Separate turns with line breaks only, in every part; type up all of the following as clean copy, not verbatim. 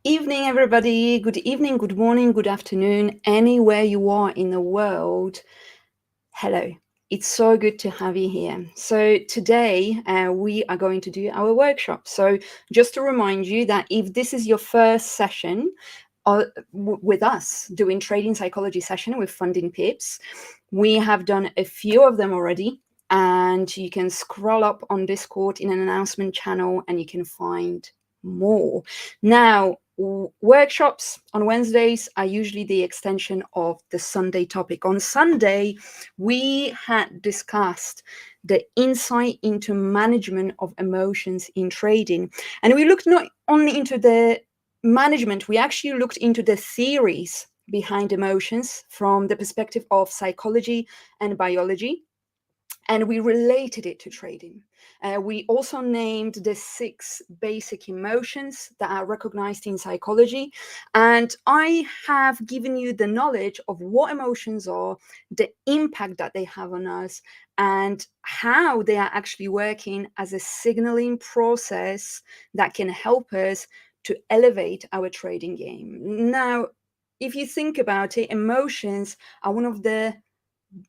Evening, everybody. Good evening, good morning, good afternoon, anywhere you are in the world. Hello. It's so good to have you here. So today we are going to do our workshop. So just to remind you that if this is your first session with us doing trading psychology session with Funding Pips, we have done a few of them already. And you can scroll up on Discord in an announcement channel and you can find more. Now, workshops on Wednesdays are usually the extension of the Sunday topic. On Sunday, we had discussed the insight into management of emotions in trading. And we looked not only into the management, we actually looked into the theories behind emotions from the perspective of psychology and biology. And we related it to trading. We also named the 6 basic emotions that are recognized in psychology. And I have given you the knowledge of what emotions are, the impact that they have on us, and how they are actually working as a signaling process that can help us to elevate our trading game. Now, if you think about it, emotions are one of the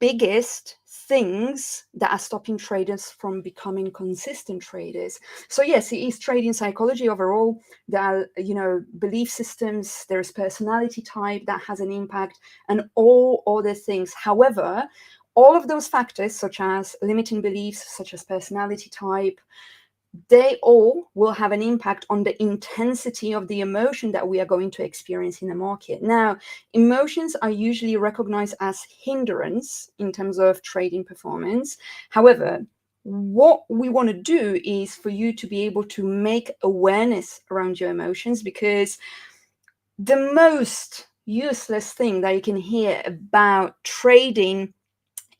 biggest things that are stopping traders from becoming consistent traders. So yes, it is trading psychology overall. There are, belief systems, there's personality type that has an impact, and all other things. However, all of those factors, such as limiting beliefs, such as personality type, they all will have an impact on the intensity of the emotion that we are going to experience in the market. Now, emotions are usually recognized as hindrance in terms of trading performance. However, what we want to do is for you to be able to make awareness around your emotions, because the most useless thing that you can hear about trading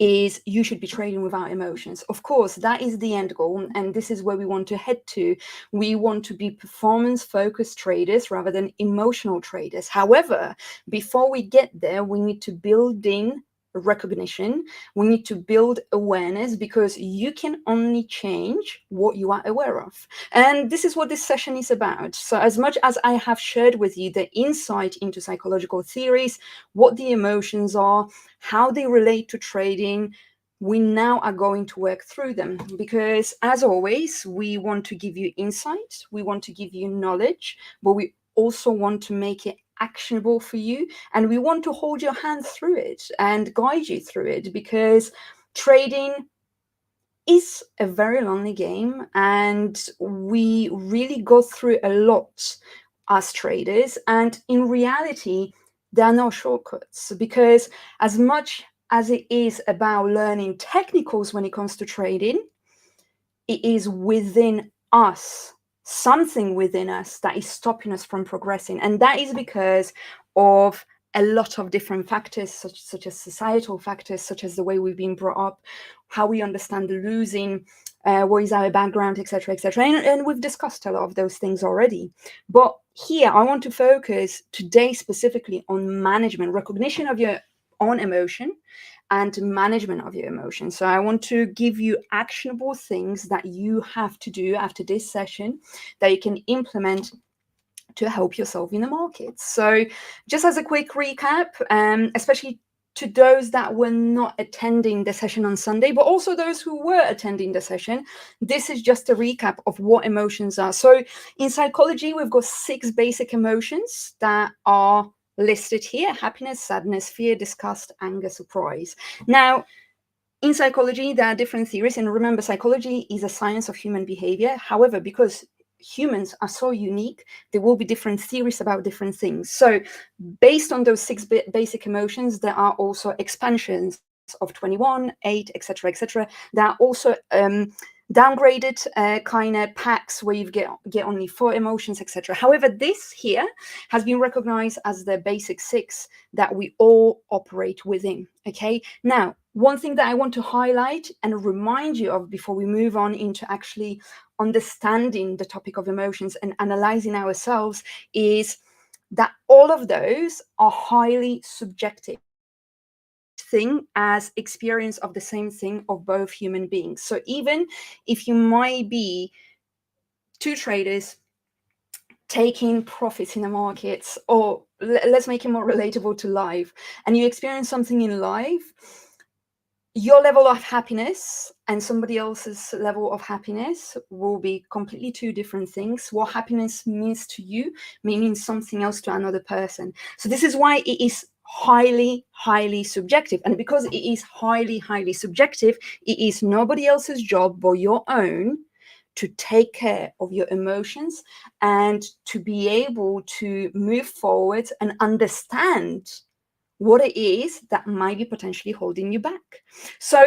is you should be trading without emotions. Of course, that is the end goal, and this is where we want to head to. We want to be performance-focused traders rather than emotional traders. However, before we get there, we need to build in recognition. We need to build awareness, because you can only change what you are aware of. And this is what this session is about. So as much as I have shared with you the insight into psychological theories, what the emotions are, how they relate to trading, we now are going to work through them, because as always, we want to give you insight, we want to give you knowledge, but we also want to make it actionable for you, and we want to hold your hand through it and guide you through it, because trading is a very lonely game, and we really go through a lot as traders. And in reality, there are no shortcuts, because as much as it is about learning technicals when it comes to trading, it is within us, something within us that is stopping us from progressing. And that is because of a lot of different factors, such as societal factors, such as the way we've been brought up, how we understand losing, what is our background, etc., etc. And we've discussed a lot of those things already. But here, I want to focus today specifically on management, recognition of your own emotion, and management of your emotions. So I want to give you actionable things that you have to do after this session that you can implement to help yourself in the market. So just as a quick recap, especially to those that were not attending the session on Sunday, but also those who were attending the session, this is just a recap of what emotions are. So in psychology, we've got 6 basic emotions that are listed here: happiness, sadness, fear, disgust, anger, surprise. Now, in psychology, there are different theories, and remember, psychology is a science of human behavior. However, because humans are so unique, there will be different theories about different things. So based on those 6 basic emotions, there are also expansions of 21, 8, etc., etc. There are also downgraded kind of packs where you get only 4 emotions, etc. However, this here has been recognized as the basic 6 that we all operate within. Okay, now one thing that I want to highlight and remind you of before we move on into actually understanding the topic of emotions and analyzing ourselves is that all of those are highly subjective thing as experience of the same thing of both human beings. So even if you might be 2 traders taking profits in the markets, or let's make it more relatable to life, and you experience something in life, your level of happiness and somebody else's level of happiness will be completely two different things. What happiness means to you may mean something else to another person. So this is why it is highly subjective. And because it is highly subjective, it is nobody else's job but your own to take care of your emotions and to be able to move forward and understand what it is that might be potentially holding you back. So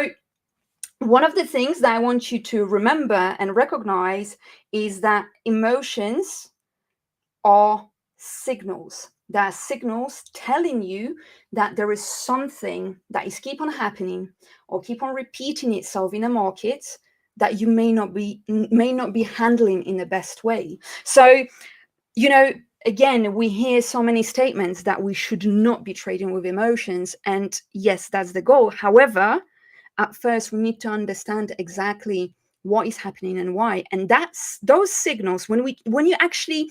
one of the things that I want you to remember and recognize is that emotions are signals. They are signals telling you that there is something that is keep on happening or keep on repeating itself in the market that you may not be handling in the best way. So, again, we hear so many statements that we should not be trading with emotions. And yes, that's the goal. However, at first, we need to understand exactly what is happening and why. And that's those signals, when you actually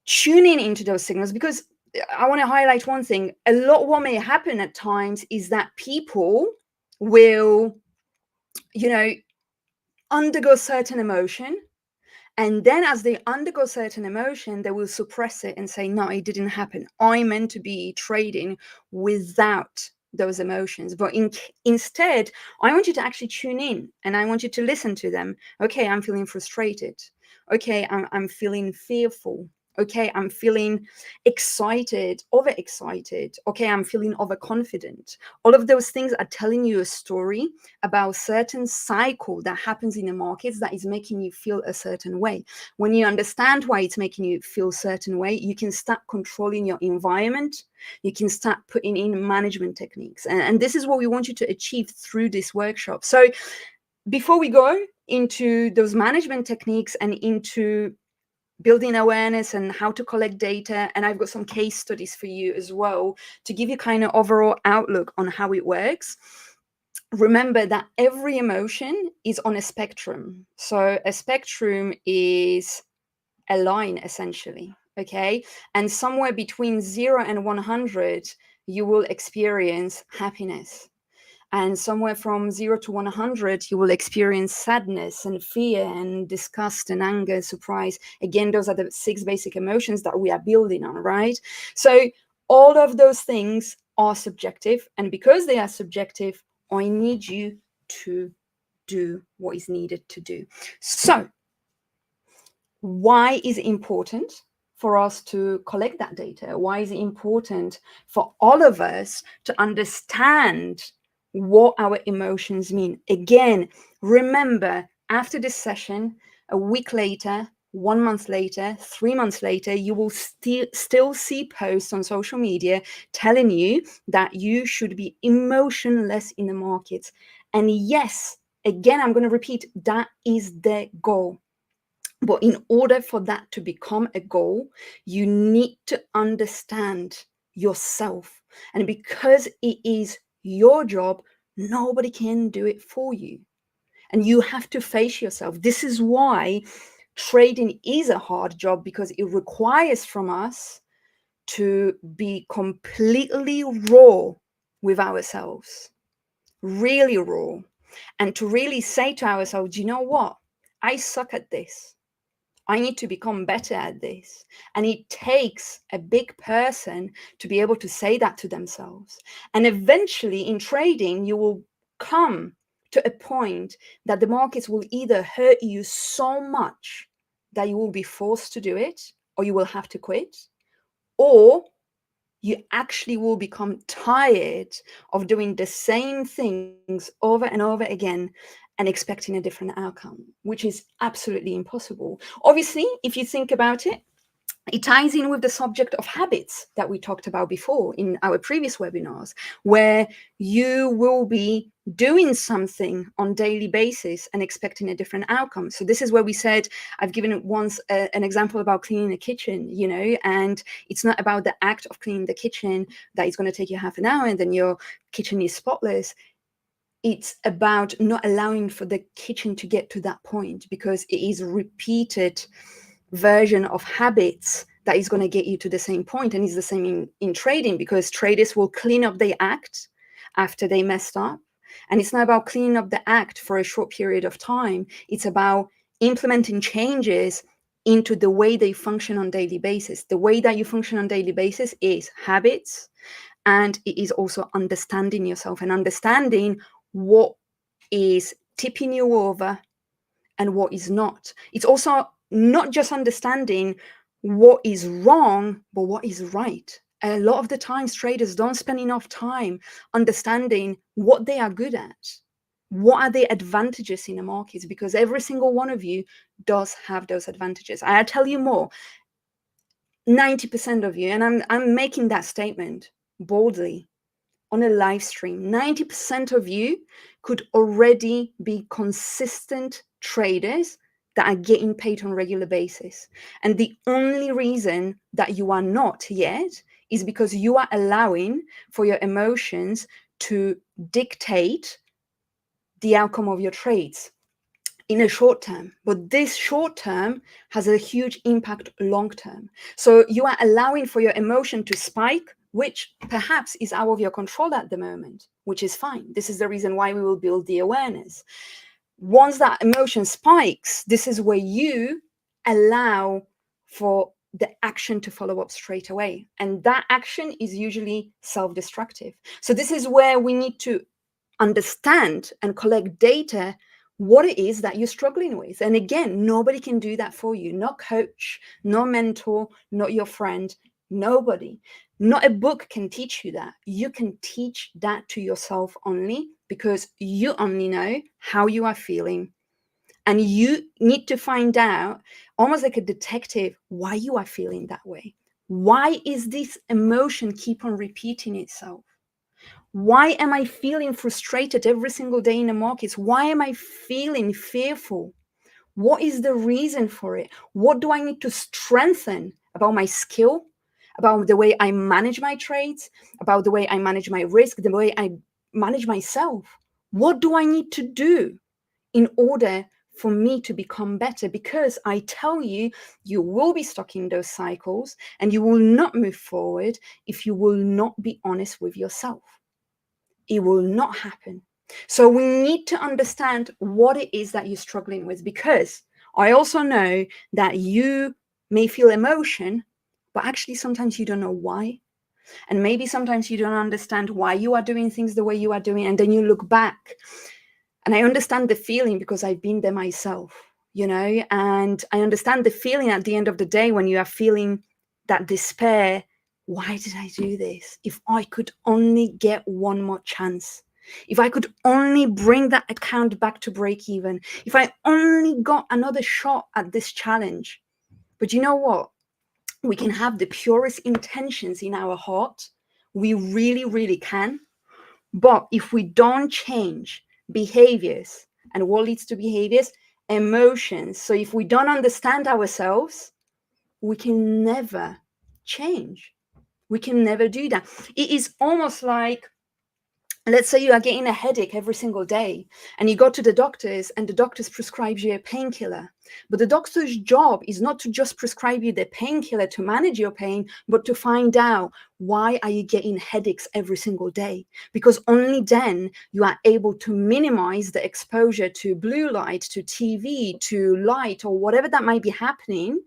tune into those signals, because I want to highlight one thing. A lot what may happen at times is that people will, undergo certain emotion. And then as they undergo certain emotion, they will suppress it and say, no, it didn't happen. I meant to be trading without those emotions. But instead, I want you to actually tune in and I want you to listen to them. Okay, I'm feeling frustrated. Okay, I'm feeling fearful. Okay, I'm feeling excited, overexcited. Okay, I'm feeling overconfident. All of those things are telling you a story about certain cycle that happens in the markets that is making you feel a certain way. When you understand why it's making you feel a certain way, you can start controlling your environment. You can start putting in management techniques. And this is what we want you to achieve through this workshop. So before we go into those management techniques and into building awareness and how to collect data, and I've got some case studies for you as well to give you kind of overall outlook on how it works. Remember that every emotion is on a spectrum. So a spectrum is a line, essentially, okay? And somewhere between 0 and 100, you will experience happiness. And somewhere from 0 to 100, you will experience sadness and fear and disgust and anger, surprise. Again, those are the 6 basic emotions that we are building on, right? So all of those things are subjective. And because they are subjective, I need you to do what is needed to do. So why is it important for us to collect that data? Why is it important for all of us to understand what our emotions mean? Again, remember, after this session, a week later, 1 month later, 3 months later, you will still see posts on social media telling you that you should be emotionless in the markets. And yes, again, I'm going to repeat, that is the goal. But in order for that to become a goal, you need to understand yourself. And because it is your job, nobody can do it for you. And you have to face yourself. This is why trading is a hard job, because it requires from us to be completely raw with ourselves, really raw, and to really say to ourselves, you know what? I suck at this. I need to become better at this. And it takes a big person to be able to say that to themselves. And eventually in trading, you will come to a point that the markets will either hurt you so much that you will be forced to do it, or you will have to quit, or you actually will become tired of doing the same things over and over again and expecting a different outcome, which is absolutely impossible. Obviously, if you think about it, it ties in with the subject of habits that we talked about before in our previous webinars, where you will be doing something on a daily basis and expecting a different outcome. So this is where we said, I've given once an example about cleaning a kitchen, and it's not about the act of cleaning the kitchen that is going to take you half an hour and then your kitchen is spotless. It's about not allowing for the kitchen to get to that point, because it is repeated version of habits that is going to get you to the same point. And it's the same in trading, because traders will clean up their act after they messed up. And it's not about cleaning up the act for a short period of time. It's about implementing changes into the way they function on daily basis. The way that you function on daily basis is habits, and it is also understanding yourself and understanding what is tipping you over and what is not. It's also not just understanding what is wrong, but what is right. A lot of the times traders don't spend enough time understanding what they are good at. What are the advantages in the markets? Because every single one of you does have those advantages. I tell you more, 90% of you, and I'm making that statement boldly on a live stream, 90% of you could already be consistent traders that are getting paid on a regular basis. And the only reason that you are not yet is because you are allowing for your emotions to dictate the outcome of your trades in a short term. But this short term has a huge impact long term. So you are allowing for your emotion to spike, which perhaps is out of your control at the moment, which is fine. This is the reason why we will build the awareness. Once that emotion spikes, this is where you allow for the action to follow up straight away. And that action is usually self-destructive. So this is where we need to understand and collect data what it is that you're struggling with. And again, nobody can do that for you. No coach, no mentor, not your friend, nobody. Not a book can teach you that. You can teach that to yourself only, because you only know how you are feeling. And you need to find out, almost like a detective, why you are feeling that way. Why is this emotion keep on repeating itself? Why am I feeling frustrated every single day in the markets? Why am I feeling fearful? What is the reason for it? What do I need to strengthen about my skill, about the way I manage my trades, about the way I manage my risk, the way I manage myself? What do I need to do in order for me to become better? Because I tell you, you will be stuck in those cycles and you will not move forward if you will not be honest with yourself. It will not happen. So we need to understand what it is that you're struggling with, because I also know that you may feel emotion, but actually sometimes you don't know why. And maybe sometimes you don't understand why you are doing things the way you are doing. And then you look back, and I understand the feeling because I've been there myself, and I understand the feeling at the end of the day when you are feeling that despair. Why did I do this? If I could only get one more chance, if I could only bring that account back to break even, if I only got another shot at this challenge. But you know what? We can have the purest intentions in our heart. We really, really can. But if we don't change behaviors, and what leads to behaviors? Emotions. So if we don't understand ourselves, we can never change. We can never do that. It is almost like, let's say you are getting a headache every single day and you go to the doctors and the doctors prescribe you a painkiller. But the doctor's job is not to just prescribe you the painkiller to manage your pain, but to find out why are you getting headaches every single day? Because only then you are able to minimize the exposure to blue light, to TV, to light, or whatever that might be happening.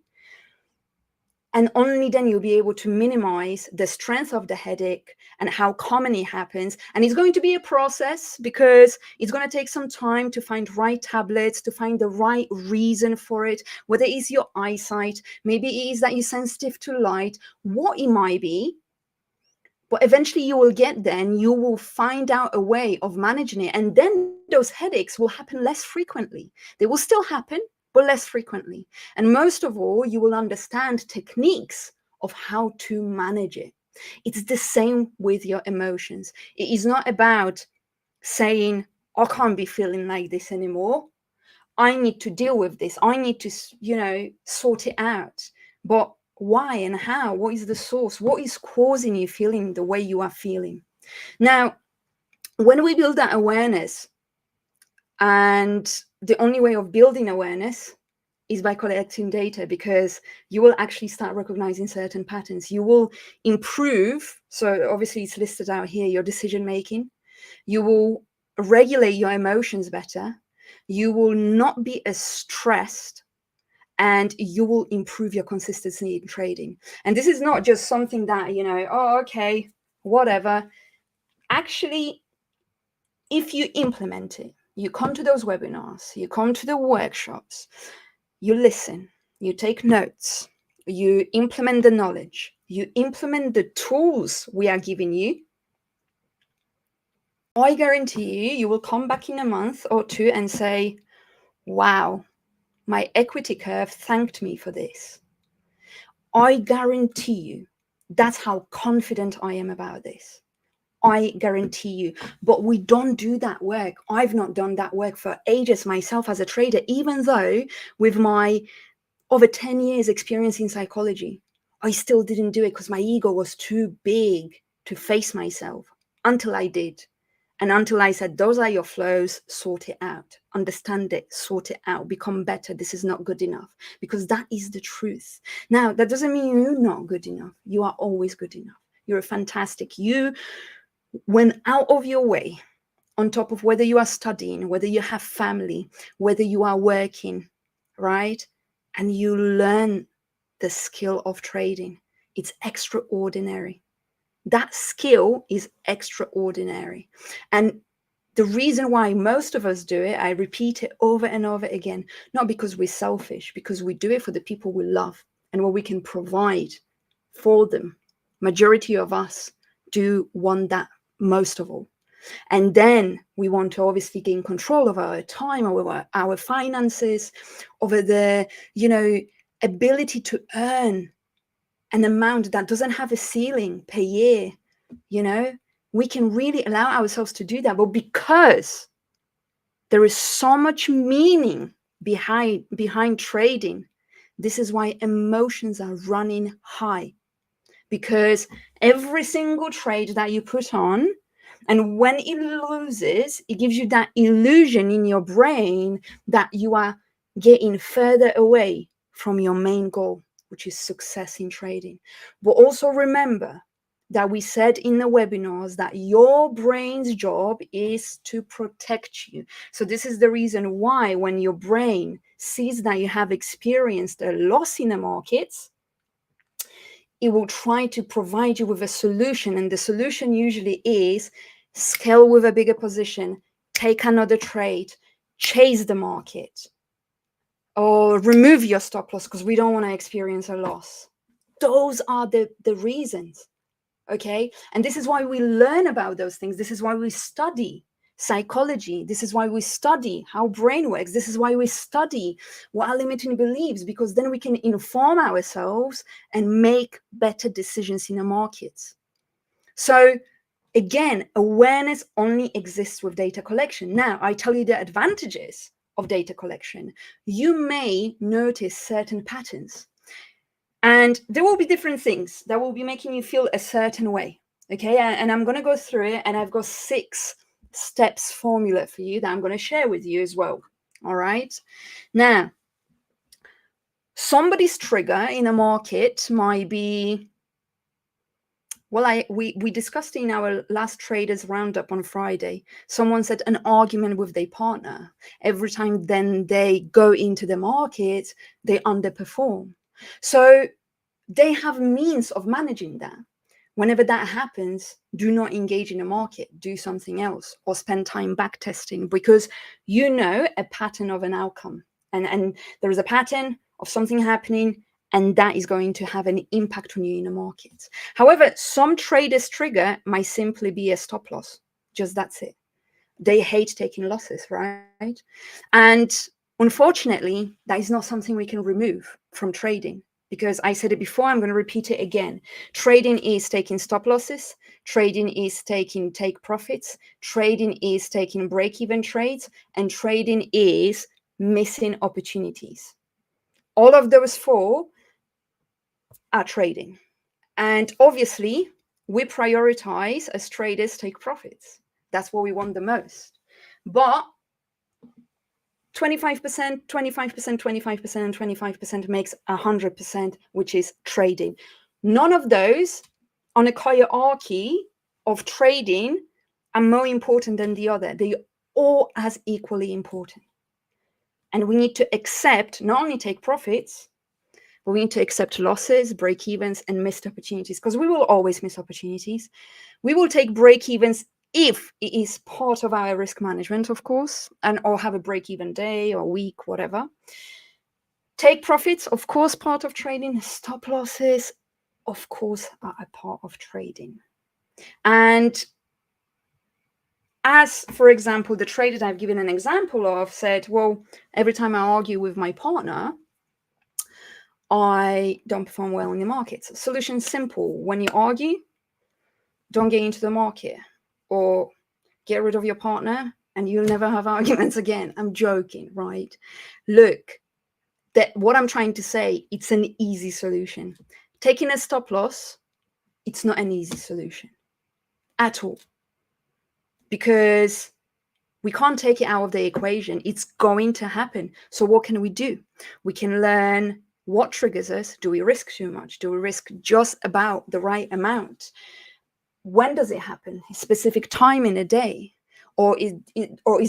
And only then you'll be able to minimize the strength of the headache and how common it happens. And it's going to be a process, because it's going to take some time to find right tablets, to find the right reason for it, whether it's your eyesight, maybe it is that you're sensitive to light, what it might be. But eventually you will get there and you will find out a way of managing it. And then those headaches will happen less frequently. They will still happen, but less frequently. And most of all, you will understand techniques of how to manage it. It's the same with your emotions. It is not about saying, I can't be feeling like this anymore. I need to deal with this. I need to, sort it out. But why and how? What is the source? What is causing you feeling the way you are feeling? Now, when we build that awareness, and the only way of building awareness is by collecting data, because you will actually start recognizing certain patterns. You will improve. So obviously it's listed out here, your decision making. You will regulate your emotions better. You will not be as stressed, and you will improve your consistency in trading. And this is not just something that, oh, okay, whatever. Actually, if you implement it, you come to those webinars, you come to the workshops, you listen, you take notes, you implement the knowledge, you implement the tools we are giving you, I guarantee you will come back in a month or two and say, wow, my equity curve thanked me for this. I guarantee you, that's how confident I am about this. I guarantee you. But we don't do that work. I've not done that work for ages myself as a trader, even though with my over 10 years experience in psychology, I still didn't do it because my ego was too big to face myself until I did. And until I said, those are your flows, sort it out, understand it, sort it out, become better. This is not good enough, because that is the truth. Now, that doesn't mean you're not good enough. You are always good enough. You're fantastic. You went out of your way, on top of whether you are studying, whether you have family, whether you are working, right? And you learn the skill of trading. It's extraordinary. That skill is extraordinary. And the reason why most of us do it, I repeat it over and over again, not because we're selfish, because we do it for the people we love and what we can provide for them. Majority of us do want that most of all. And then we want to obviously gain control of our time, over our finances, over the, ability to earn an amount that doesn't have a ceiling per year. We can really allow ourselves to do that. But because there is so much meaning behind trading, this is why emotions are running high. Because every single trade that you put on, and when it loses, it gives you that illusion in your brain that you are getting further away from your main goal, which is success in trading. But also remember that we said in the webinars that your brain's job is to protect you. So this is the reason why when your brain sees that you have experienced a loss in the markets, it will try to provide you with a solution. And the solution usually is scale with a bigger position, take another trade, chase the market, or remove your stop loss because we don't want to experience a loss. Those are the reasons, okay? And this is why we learn about those things. This is why we study psychology. This is why we study how brain works. This is why we study what are limiting beliefs, because then we can inform ourselves and make better decisions in the markets. So again, awareness only exists with data collection. Now, I tell you the advantages of data collection. You may notice certain patterns, and there will be different things that will be making you feel a certain way. Okay, and I'm going to go through it, and I've got 6 steps formula for you that I'm going to share with you as well. All right. Now, somebody's trigger in a market might be, well, we discussed in our last traders roundup on Friday. Someone said an argument with their partner. Every time then they go into the market, they underperform. So they have means of managing that. Whenever that happens, do not engage in the market, do something else, or spend time back testing, because you know a pattern of an outcome. And there is a pattern of something happening, and that is going to have an impact on you in the market. However, some traders' trigger might simply be a stop loss. Just that's it. They hate taking losses, right? And unfortunately, that is not something we can remove from trading. Because I said it before, I'm going to repeat it again. Trading is taking stop losses. Trading is taking take profits. Trading is taking break-even trades. And trading is missing opportunities. All of those 4 are trading. And obviously, we prioritize as traders take profits. That's what we want the most. But 25%, 25%, 25%, and 25% makes 100%, which is trading. None of those on a hierarchy of trading are more important than the other. They all as equally important. And we need to accept, not only take profits, but we need to accept losses, break-evens, and missed opportunities, because we will always miss opportunities. We will take break-evens if it is part of our risk management, of course, and or have a break-even day or week, whatever. Take profits, of course, part of trading. Stop losses, of course, are a part of trading. And as, for example, the trader that I've given an example of said, well, every time I argue with my partner, I don't perform well in the markets. Solution simple. When you argue, don't get into the market, or get rid of your partner and you'll never have arguments again. I'm joking, right? Look, that what I'm trying to say, it's an easy solution. Taking a stop loss, it's not an easy solution at all, because we can't take it out of the equation. It's going to happen. So what can we do? We can learn what triggers us. Do we risk too much? Do we risk just about the right amount? When does it happen? A specific time in a day? Or is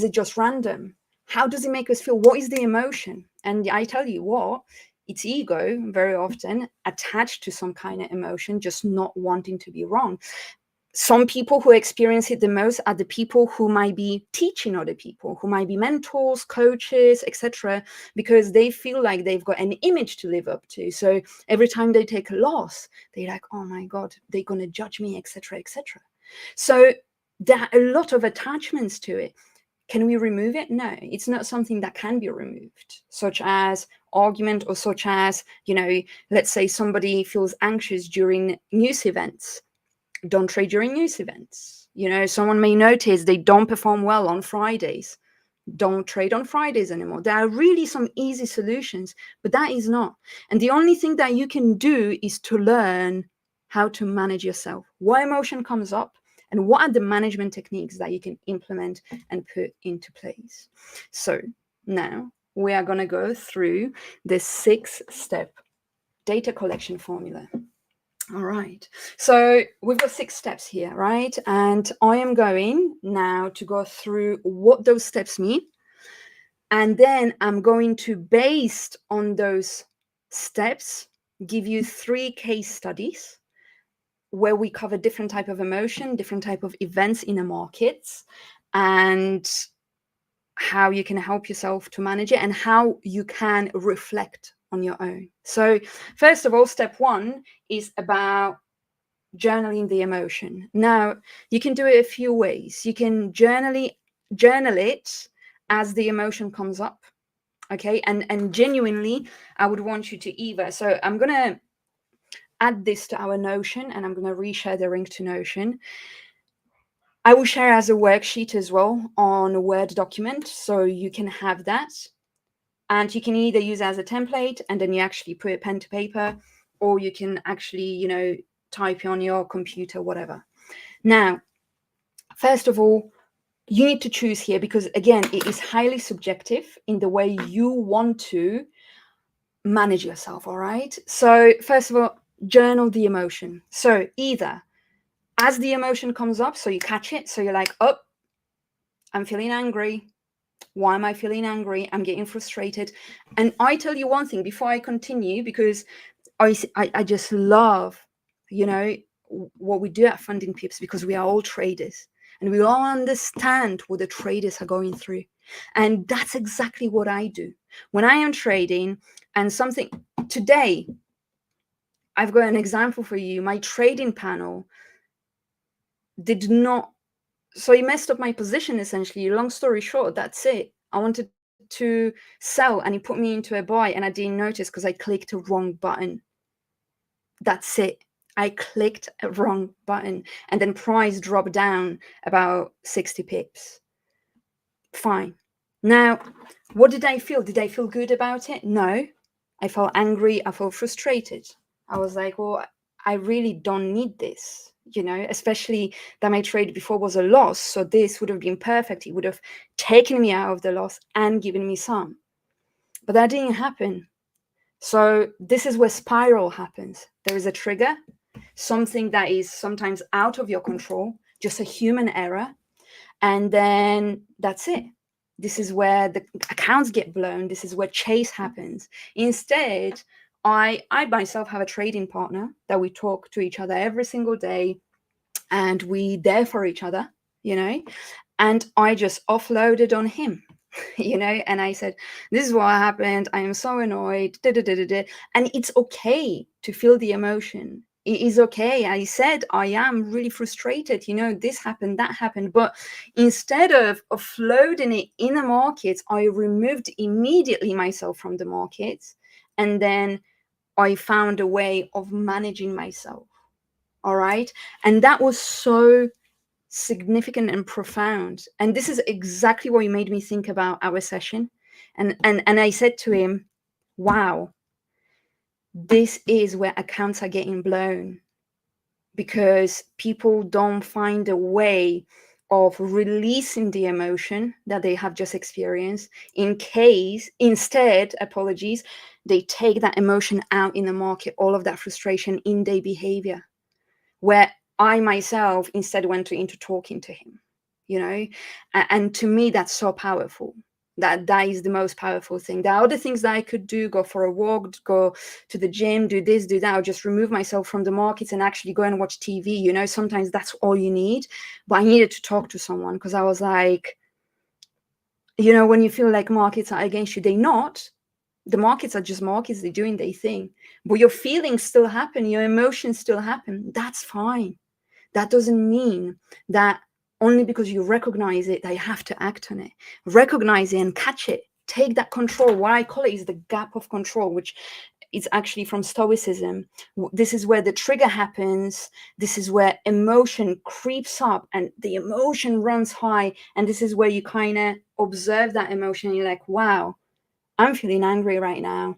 it just random? How does it make us feel? What is the emotion? And I tell you what, it's ego very often attached to some kind of emotion, just not wanting to be wrong. Some people who experience it the most are the people who might be teaching other people, who might be mentors, coaches, etc., because they feel like they've got an image to live up to. So every time they take a loss, they're like, oh my God, they're going to judge me, etc., etc. So there are a lot of attachments to it. Can we remove it? No, it's not something that can be removed, such as argument, or such as, let's say somebody feels anxious during news events. Don't trade during news events. Someone may notice they don't perform well on Fridays. Don't trade on Fridays anymore. There are really some easy solutions, but that is not. And the only thing that you can do is to learn how to manage yourself. What emotion comes up, and what are the management techniques that you can implement and put into place. So now we are going to go through the 6-step data collection formula. All right, so we've got 6 steps here, right? And I am going now to go through what those steps mean. And then I'm going to, based on those steps, give you 3 case studies where we cover different type of emotion, different type of events in the markets, and how you can help yourself to manage it, and how you can reflect on your own. So first of all, step 1 is about journaling the emotion. Now, you can do it a few ways. You can journal it as the emotion comes up. Okay, and genuinely, I would want you to either. So I'm going to add this to our Notion, and I'm going to reshare the link to Notion. I will share as a worksheet as well on a Word document, so you can have that. And you can either use it as a template, and then you actually put a pen to paper, or you can actually, type on your computer, whatever. Now, first of all, you need to choose here, because again, it is highly subjective in the way you want to manage yourself. All right. So first of all, journal the emotion. So either as the emotion comes up, so you catch it, so you're like, oh, I'm feeling angry. Why am I feeling angry? I'm getting frustrated. And I tell you one thing before I continue, because I just love, what we do at Funding Pips, because we are all traders and we all understand what the traders are going through. And that's exactly what I do when I am trading. And something today, I've got an example for you. My trading panel did not, so he messed up my position essentially. Long story short, that's it. I wanted to sell and he put me into a buy, and I didn't notice because I clicked a wrong button. That's it. I clicked a wrong button, and then price dropped down about 60 pips. Fine. Now, what did I feel? Did I feel good about it? No. I felt angry. I felt frustrated. I was like, well, I really don't need this. especially that my trade before was a loss. So this would have been perfect. It would have taken me out of the loss and given me some. But that didn't happen. So this is where spiral happens. There is a trigger, something that is sometimes out of your control, just a human error. And then that's it. This is where the accounts get blown. This is where chase happens. Instead, I myself have a trading partner that we talk to each other every single day, and we there for each other, and I just offloaded on him. And I said, this is what happened. I am so annoyed. And it's okay to feel the emotion. It is okay. I said, I am really frustrated. This happened, that happened. But instead of offloading it in the markets, I removed immediately myself from the markets. And then I found a way of managing myself. All right. And that was so significant and profound. And this is exactly what made me think about our session. And I said to him, wow, this is where accounts are getting blown, because people don't find a way of releasing the emotion that they have just experienced. Instead, they take that emotion out in the market, all of that frustration in their behavior, where I myself instead went into talking to him, and to me, that's so powerful. That is the most powerful thing. There are other things that I could do: go for a walk, go to the gym, do this, do that, or just remove myself from the markets and actually go and watch TV. Sometimes that's all you need. But I needed to talk to someone, because I was like, when you feel like markets are against you, they're not. The markets are just markets. They're doing their thing. But your feelings still happen. Your emotions still happen. That's fine. That doesn't mean that only because you recognize it, that you have to act on it. Recognize it and catch it. Take that control. What I call it is the gap of control, which is actually from Stoicism. This is where the trigger happens. This is where emotion creeps up and the emotion runs high. And this is where you kind of observe that emotion. And you're like, wow, I'm feeling angry right now.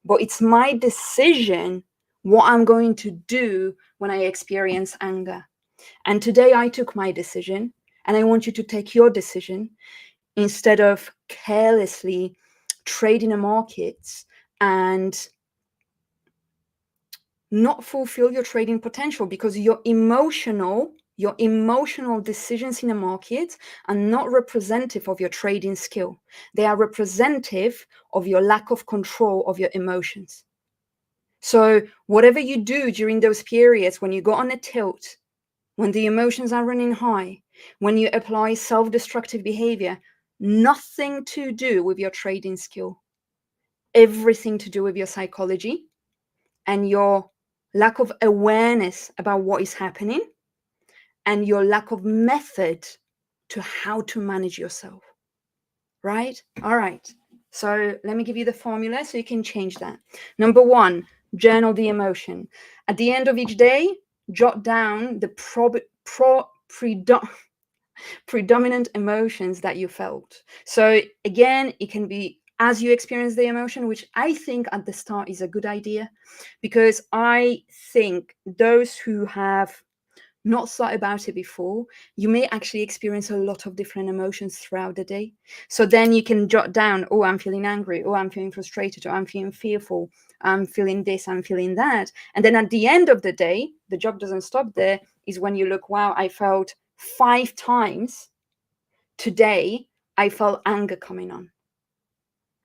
But it's my decision what I'm going to do when I experience anger. And today I took my decision, and I want you to take your decision instead of carelessly trading the markets and not fulfill your trading potential, because your emotional decisions in the market are not representative of your trading skill. They are representative of your lack of control of your emotions. So whatever you do during those periods when you go on a tilt, when the emotions are running high, when you apply self-destructive behavior, nothing to do with your trading skill, everything to do with your psychology and your lack of awareness about what is happening and your lack of method to how to manage yourself, right? All right. So let me give you the formula so you can change that. Number 1, journal the emotion. At the end of each day, jot down the predominant emotions that you felt. So again, it can be as you experience the emotion, which I think at the start is a good idea, because I think those who have not thought about it before, you may actually experience a lot of different emotions throughout the day. So then you can jot down, oh, I'm feeling angry, oh, I'm feeling frustrated, or I'm feeling fearful, I'm feeling this, I'm feeling that. And then at the end of the day, the job doesn't stop there, is when you look, wow, I felt 5 times today, I felt anger coming on.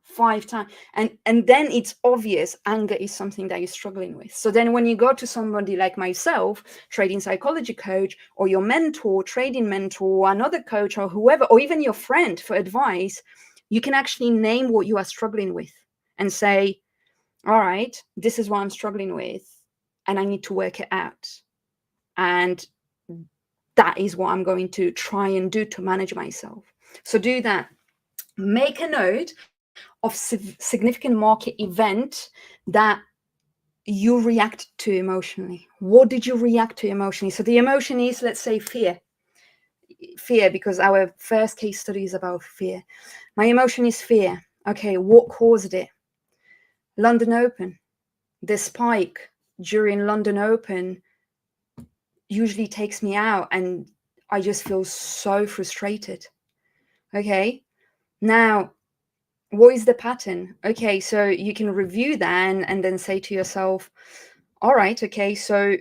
5 times. And then it's obvious anger is something that you're struggling with. So then when you go to somebody like myself, trading psychology coach, or your mentor, trading mentor, or another coach, or whoever, or even your friend for advice, you can actually name what you are struggling with and say, all right, this is what I'm struggling with, and I need to work it out. And that is what I'm going to try and do to manage myself. So do that. Make a note of significant market event that you react to emotionally. What did you react to emotionally? So the emotion is, let's say, fear, because our first case study is about fear. My emotion is fear. Okay, what caused it? London Open, the spike during London Open, usually takes me out and I just feel so frustrated. Okay, now what is the pattern? Okay, so you can review that and then say to yourself, all right, okay, so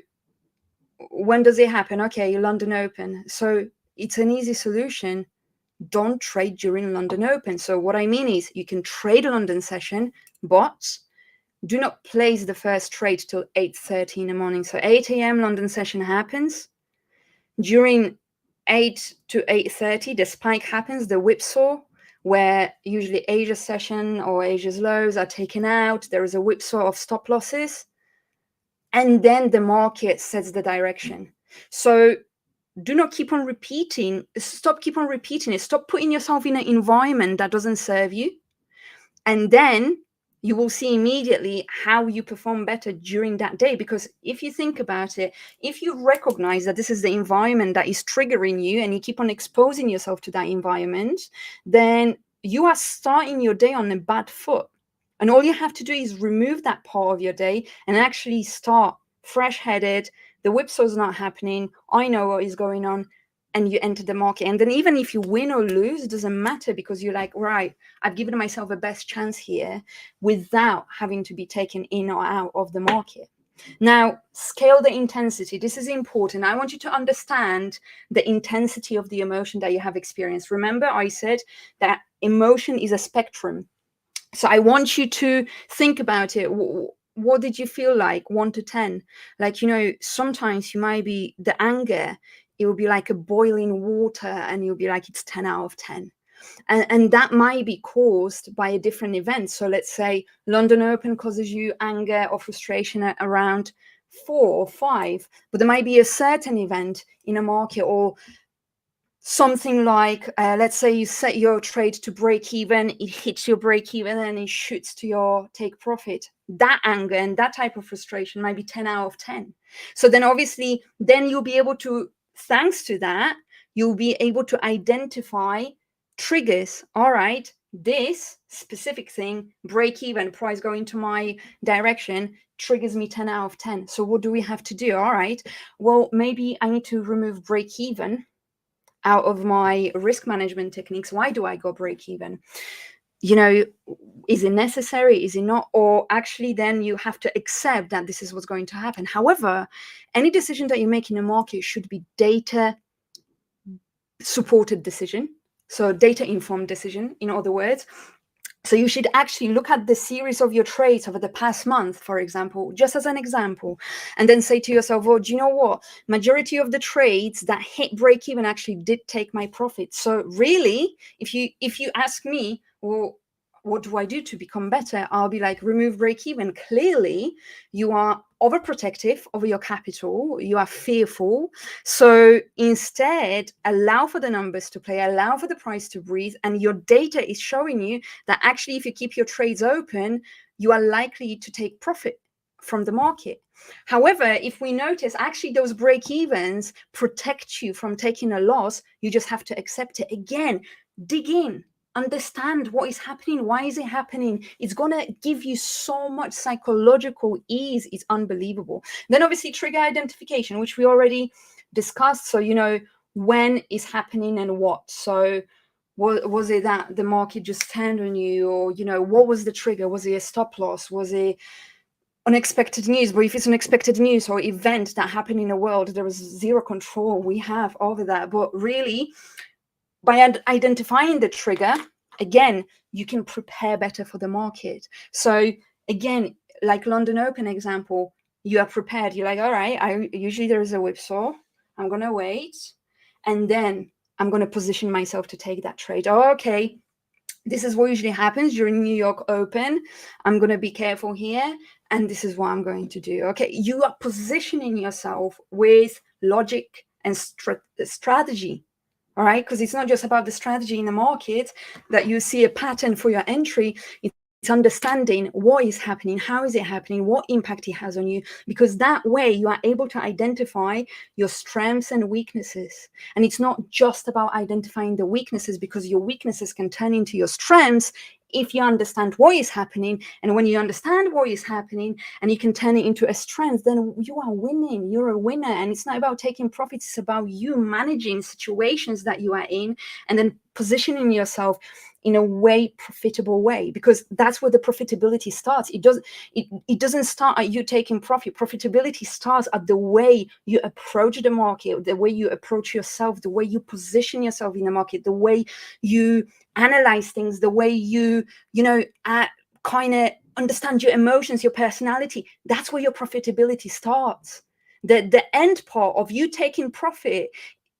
when does it happen? Okay, London Open. So it's an easy solution. Don't trade during London Open. So what I mean is you can trade a London session, but do not place the first trade till 8:30 in the morning. So 8 a.m. London session happens. During 8 to 8:30, the spike happens, the whipsaw, where usually Asia session or Asia's lows are taken out. There is a whipsaw of stop losses. And then the market sets the direction. So do not keep on repeating. Keep on repeating it. Stop putting yourself in an environment that doesn't serve you. And then you will see immediately how you perform better during that day. Because if you think about it, if you recognize that this is the environment that is triggering you and you keep on exposing yourself to that environment, then you are starting your day on a bad foot. And all you have to do is remove that part of your day and actually start fresh-headed. The whipsaw's not happening. I know what is going on. And you enter the market. And then even if you win or lose, it doesn't matter, because you're like, right, I've given myself a best chance here without having to be taken in or out of the market. Now, scale the intensity. This is important. I want you to understand the intensity of the emotion that you have experienced. Remember, I said that emotion is a spectrum. So I want you to think about it. What did you feel like, 1 to 10? Like, sometimes you might be the anger. It will be like a boiling water and you'll be like, it's 10 out of 10. And that might be caused by a different event. So let's say London Open causes you anger or frustration at around 4 or 5, but there might be a certain event in a market, or something like, let's say you set your trade to break even, it hits your break even and it shoots to your take profit. That anger and that type of frustration might be 10 out of 10. So then obviously, then you'll be able to, thanks to that, you'll be able to identify triggers. All right, this specific thing, break even, price going to my direction, triggers me 10 out of 10. So what do we have to do? All right, well, maybe I need to remove break even out of my risk management techniques. Why do I go break even? Is it necessary? Is it not? Or actually, then you have to accept that this is what's going to happen. However, any decision that you make in the market should be data supported decision. So data informed decision, in other words. So you should actually look at the series of your trades over the past month, for example, just as an example, and then say to yourself, oh, do you know what? Majority of the trades that hit break even actually did take my profit. So really, if you ask me, well, what do I do to become better? I'll be like, remove break even. Clearly, you are overprotective over your capital. You are fearful. So instead, allow for the numbers to play, allow for the price to breathe. And your data is showing you that actually, if you keep your trades open, you are likely to take profit from the market. However, if we notice actually those break evens protect you from taking a loss, you just have to accept it. Again, dig in. Understand what is happening. Why is it happening? It's going to give you so much psychological ease. It's unbelievable. Then obviously trigger identification, which we already discussed. So, when is happening and what. So was it that the market just turned on you, or, what was the trigger? Was it a stop loss? Was it unexpected news? But if it's unexpected news or event that happened in the world, there was zero control we have over that. But really, by identifying the trigger, again, you can prepare better for the market. So again, like London Open example, you are prepared. You're like, all right, usually there is a whipsaw. I'm going to wait. And then I'm going to position myself to take that trade. Oh, okay, this is what usually happens during New York Open. I'm going to be careful here. And this is what I'm going to do. Okay, you are positioning yourself with logic and strategy. All right, because it's not just about the strategy in the market that you see a pattern for your entry. It's understanding what is happening, how is it happening, what impact it has on you, because that way you are able to identify your strengths and weaknesses. And it's not just about identifying the weaknesses, because your weaknesses can turn into your strengths if you understand what is happening. And when you understand what is happening and you can turn it into a strength, then you are winning. You're a winner. And it's not about taking profits. It's about you managing situations that you are in and then positioning yourself in a profitable way, because that's where the profitability starts. It doesn't start at you taking profit. Profitability starts at the way you approach the market, the way you approach yourself, the way you position yourself in the market, the way you analyze things, the way you kind of understand your emotions, your personality. That's where your profitability starts. The end part of you taking profit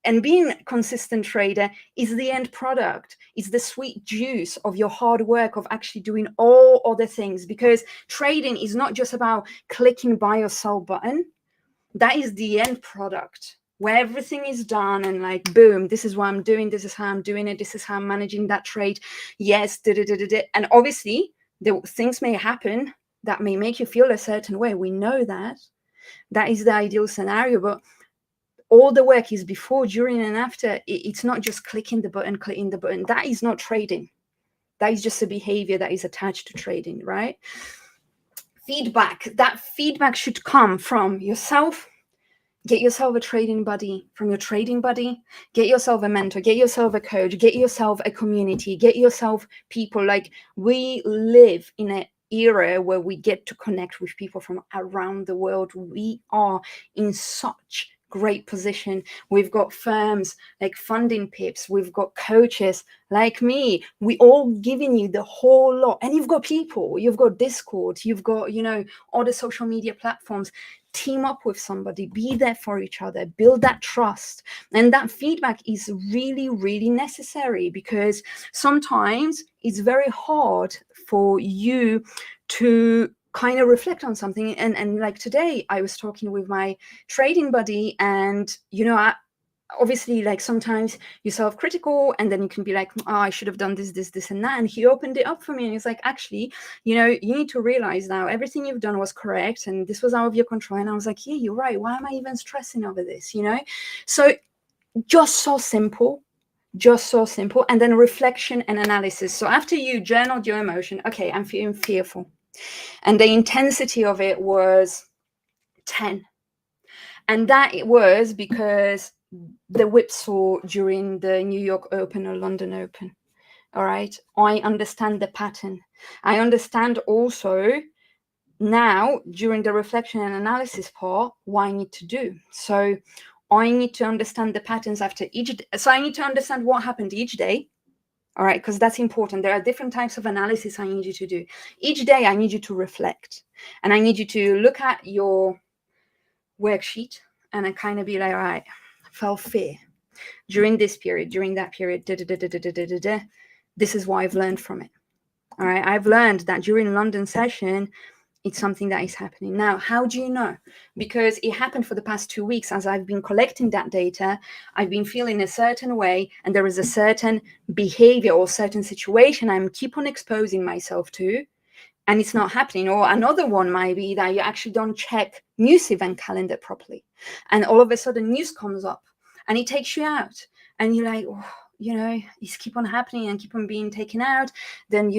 and being a consistent trader is the end product. It's the sweet juice of your hard work of actually doing all other things, because trading is not just about clicking buy or sell button. That is the end product where everything is done and like, boom, this is what I'm doing. This is how I'm doing it. This is how I'm managing that trade. Yes. And obviously the things may happen that may make you feel a certain way. We know that is the ideal scenario, but all the work is before, during, and after. It's not just clicking the button. That is not trading. That is just a behavior that is attached to trading, right? Feedback. That feedback should come from yourself. Get yourself a trading buddy. From your trading buddy, get yourself a mentor, get yourself a coach, get yourself a community, get yourself people. Like, we live in an era where we get to connect with people from around the world. We are in such great position. We've got firms like Funding Pips, we've got coaches like me. We all giving you the whole lot. And you've got people, you've got Discord, you've got other social media platforms. Team up with somebody, be there for each other, build that trust. And that feedback is really, really necessary, because sometimes it's very hard for you to kind of reflect on something. And like today, I was talking with my trading buddy, and obviously, like, sometimes you're self-critical, and then you can be like, oh, I should have done this and that. And he opened it up for me, and he's like, actually, you need to realize now everything you've done was correct, and this was out of your control. And I was like, yeah, you're right. Why am I even stressing over this? So just so simple. And then reflection and analysis. So after you journaled your emotion, okay, I'm feeling fearful, and the intensity of it was 10. And that it was because the whipsaw during the New York Open or London Open. All right. I understand the pattern. I understand also now, during the reflection and analysis part, what I need to do. So I need to understand the patterns after each day. So I need to understand what happened each day. All right, because that's important. There are different types of analysis I need you to do. Each day I need you to reflect, and I need you to look at your worksheet and I kind of be like, all right, I felt fear during this period, during that period, this is what I've learned from it. All right, I've learned that during London session, it's something that is happening. Now, how do you know? Because it happened for the past 2 weeks. As I've been collecting that data, I've been feeling a certain way, and there is a certain behavior or certain situation I'm keep on exposing myself to, and it's not happening. Or another one might be that you actually don't check news event calendar properly, and all of a sudden news comes up and it takes you out, and you're like, oh, it's keep on happening and keep on being taken out. Then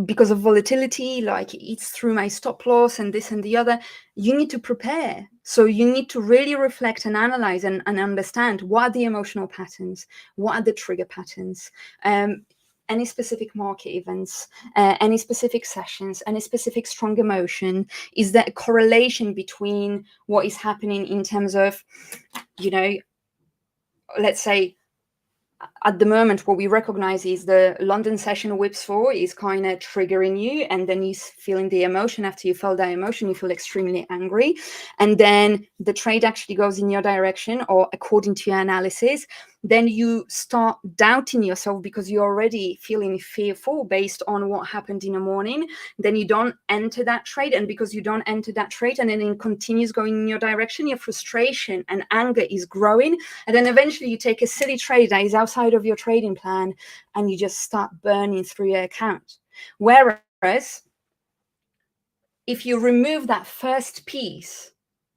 because of volatility, like, it's through my stop loss and this and the other. You need to prepare. So you need to really reflect and analyze and understand what are the emotional patterns, what are the trigger patterns, any specific market events, any specific sessions, any specific strong emotion. Is there a correlation between what is happening in terms of, let's say, at the moment, what we recognize is the London session whipsaw is kind of triggering you, and then you're feeling the emotion. After you feel that emotion, you feel extremely angry, and then the trade actually goes in your direction, or according to your analysis. Then you start doubting yourself because you're already feeling fearful based on what happened in the morning. Then you don't enter that trade, and because you don't enter that trade and then it continues going in your direction, your frustration and anger is growing, and then eventually you take a silly trade that is outside of your trading plan, and you just start burning through your account. Whereas if you remove that first piece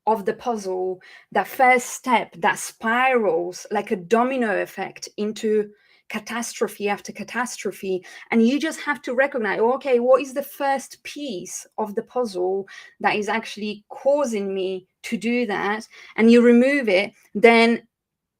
of the puzzle, that first step that spirals like a domino effect into catastrophe after catastrophe. And you just have to recognize, okay, what is the first piece of the puzzle that is actually causing me to do that? And you remove it, then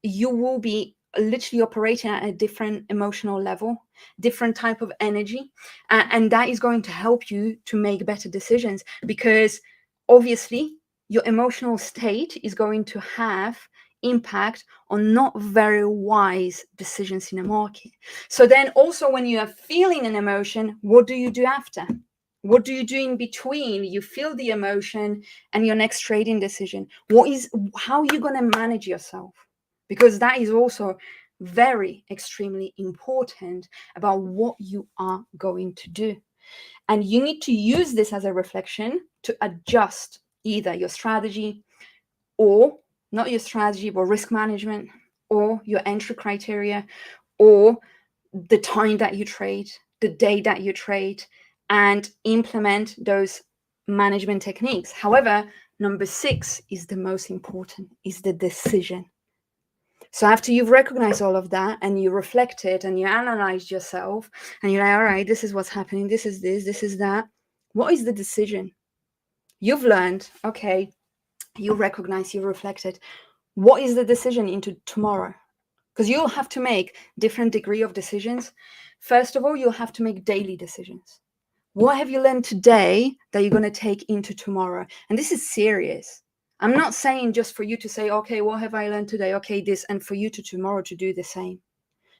you will be literally operating at a different emotional level, different type of energy, and that is going to help you to make better decisions, because obviously your emotional state is going to have impact on not very wise decisions in a market. So then also, when you are feeling an emotion, what do you do after? What do you do in between you feel the emotion and your next trading decision? How are you going to manage yourself? Because that is also very extremely important about what you are going to do. And you need to use this as a reflection to adjust either your strategy, or not your strategy, but risk management, or your entry criteria, or the time that you trade, the day that you trade, and implement those management techniques. However, number 6 is the most important, is the decision. So after you've recognized all of that and you reflected and you analyzed yourself and you're like, all right, this is what's happening, this is that, what is the decision? You've learned, okay, you recognize, you reflected. What is the decision into tomorrow? Because you'll have to make different degree of decisions. First of all, you'll have to make daily decisions. What have you learned today that you're going to take into tomorrow? And this is serious. I'm not saying just for you to say, okay, what have I learned today? Okay, this, and for you to tomorrow to do the same.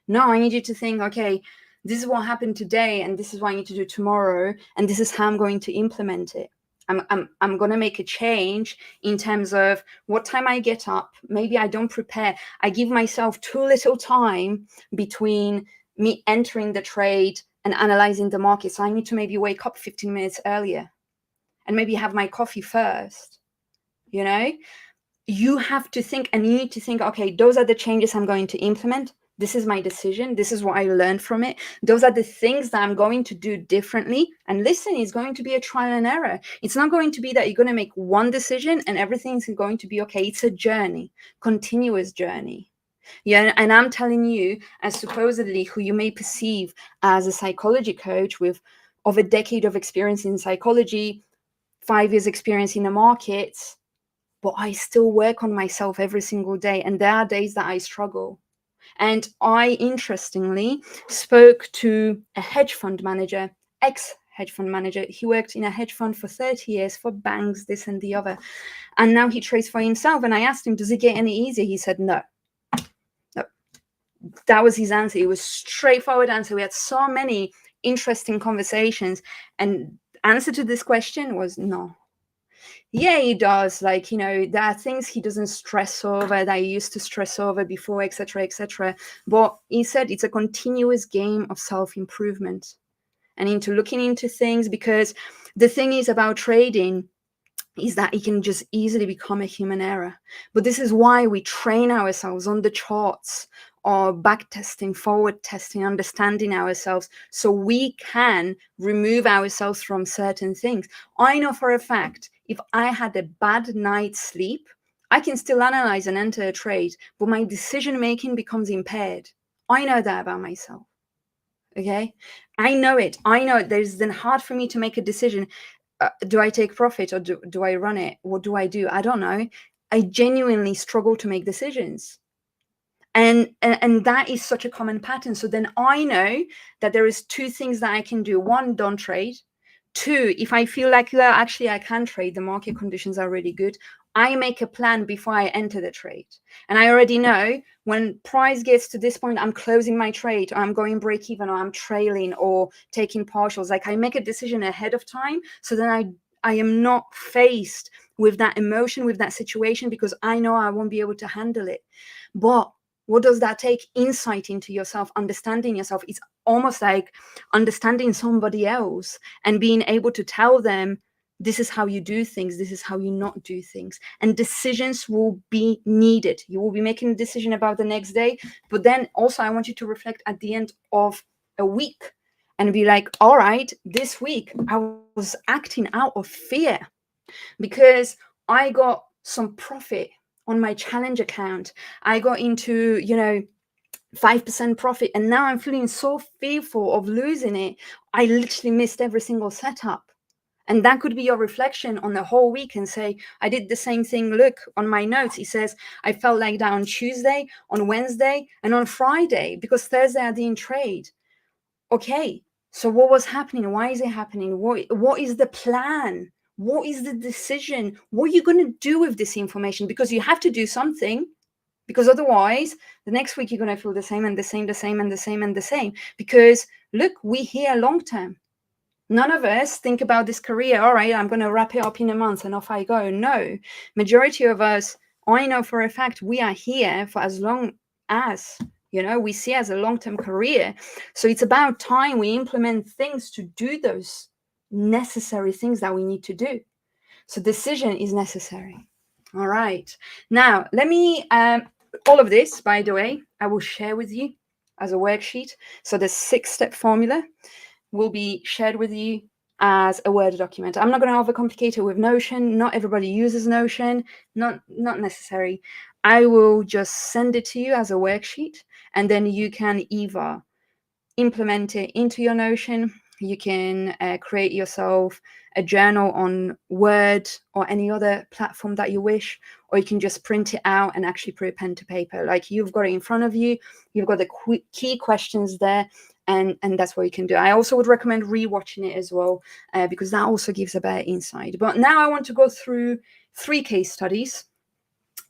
No, I need you to think, okay, this is what happened today, and this is what I need to do tomorrow, and this is how I'm going to implement it. I'm going to make a change in terms of what time I get up. Maybe I don't prepare. I give myself too little time between me entering the trade and analyzing the market. So I need to maybe wake up 15 minutes earlier and maybe have my coffee first. You know, you have to think, and you need to think, okay, those are the changes I'm going to implement. This is my decision. This is what I learned from it. Those are the things that I'm going to do differently. And listen, it's going to be a trial and error. It's not going to be that you're going to make one decision and everything's going to be okay. It's a journey, continuous journey. Yeah, and I'm telling you, as supposedly who you may perceive as a psychology coach with over a decade of experience in psychology, 5 years experience in the markets, but I still work on myself every single day. And there are days that I struggle. And I, interestingly, spoke to a hedge fund manager, ex-hedge fund manager. He worked in a hedge fund for 30 years for banks, this and the other. And now he trades for himself. And I asked him, does it get any easier? He said, no. That was his answer. It was straightforward answer. We had so many interesting conversations. And answer to this question was no. Yeah, he does. Like, you know, there are things he doesn't stress over that he used to stress over before, etc., etc. But he said it's a continuous game of self-improvement and into looking into things, because the thing is about trading is that it can just easily become a human error. But this is why we train ourselves on the charts, or back testing, forward testing, understanding ourselves, so we can remove ourselves from certain things. I know for a fact, if I had a bad night's sleep, I can still analyze and enter a trade, but my decision making becomes impaired. I know that about myself. Okay, I know it. There's then hard for me to make a decision. Do I take profit, or do I run it? What do? I don't know. I genuinely struggle to make decisions. And that is such a common pattern. So then I know that there is 2 things that I can do. 1, don't trade. 2, if I feel like, well, actually I can trade, the market conditions are really good, I make a plan before I enter the trade. And I already know when price gets to this point, I'm closing my trade, or I'm going break even, or I'm trailing, or taking partials. Like, I make a decision ahead of time, so then I am not faced with that emotion, with that situation, because I know I won't be able to handle it. But what does that take? Insight into yourself, understanding yourself. It's almost like understanding somebody else and being able to tell them, this is how you do things, this is how you not do things. And decisions will be needed. You will be making a decision about the next day, but then also I want you to reflect at the end of a week and be like, all right, this week I was acting out of fear because I got some profit on my challenge account. I got into, 5% profit, and now I'm feeling so fearful of losing it. I literally missed every single setup. And that could be your reflection on the whole week and say, I did the same thing. Look on my notes. It says, I felt like that on Tuesday, on Wednesday, and on Friday, because Thursday I didn't trade. Okay, so what was happening? Why is it happening? What is the plan? What is the decision? What are you going to do with this information? Because you have to do something, because otherwise the next week you're going to feel the same and the same, the same and the same and the same. Because look, we here long term. None of us think about this career, all right, I'm going to wrap it up in a month and off I go. No, majority of us, I know for a fact, we are here for as long as, we see as a long-term career. So it's about time we implement things to do those necessary things that we need to do. So decision is necessary. All right. Now, let me, all of this, by the way, I will share with you as a worksheet. So the 6-step formula will be shared with you as a Word document. I'm not going to overcomplicate it with Notion. Not everybody uses Notion. Not necessary. I will just send it to you as a worksheet, and then you can either implement it into your Notion. You can create yourself a journal on Word or any other platform that you wish, or you can just print it out and actually put a pen to paper. Like, you've got it in front of you. You've got the key questions there. And that's what you can do. I also would recommend rewatching it as well, because that also gives a better insight. But now I want to go through 3 case studies.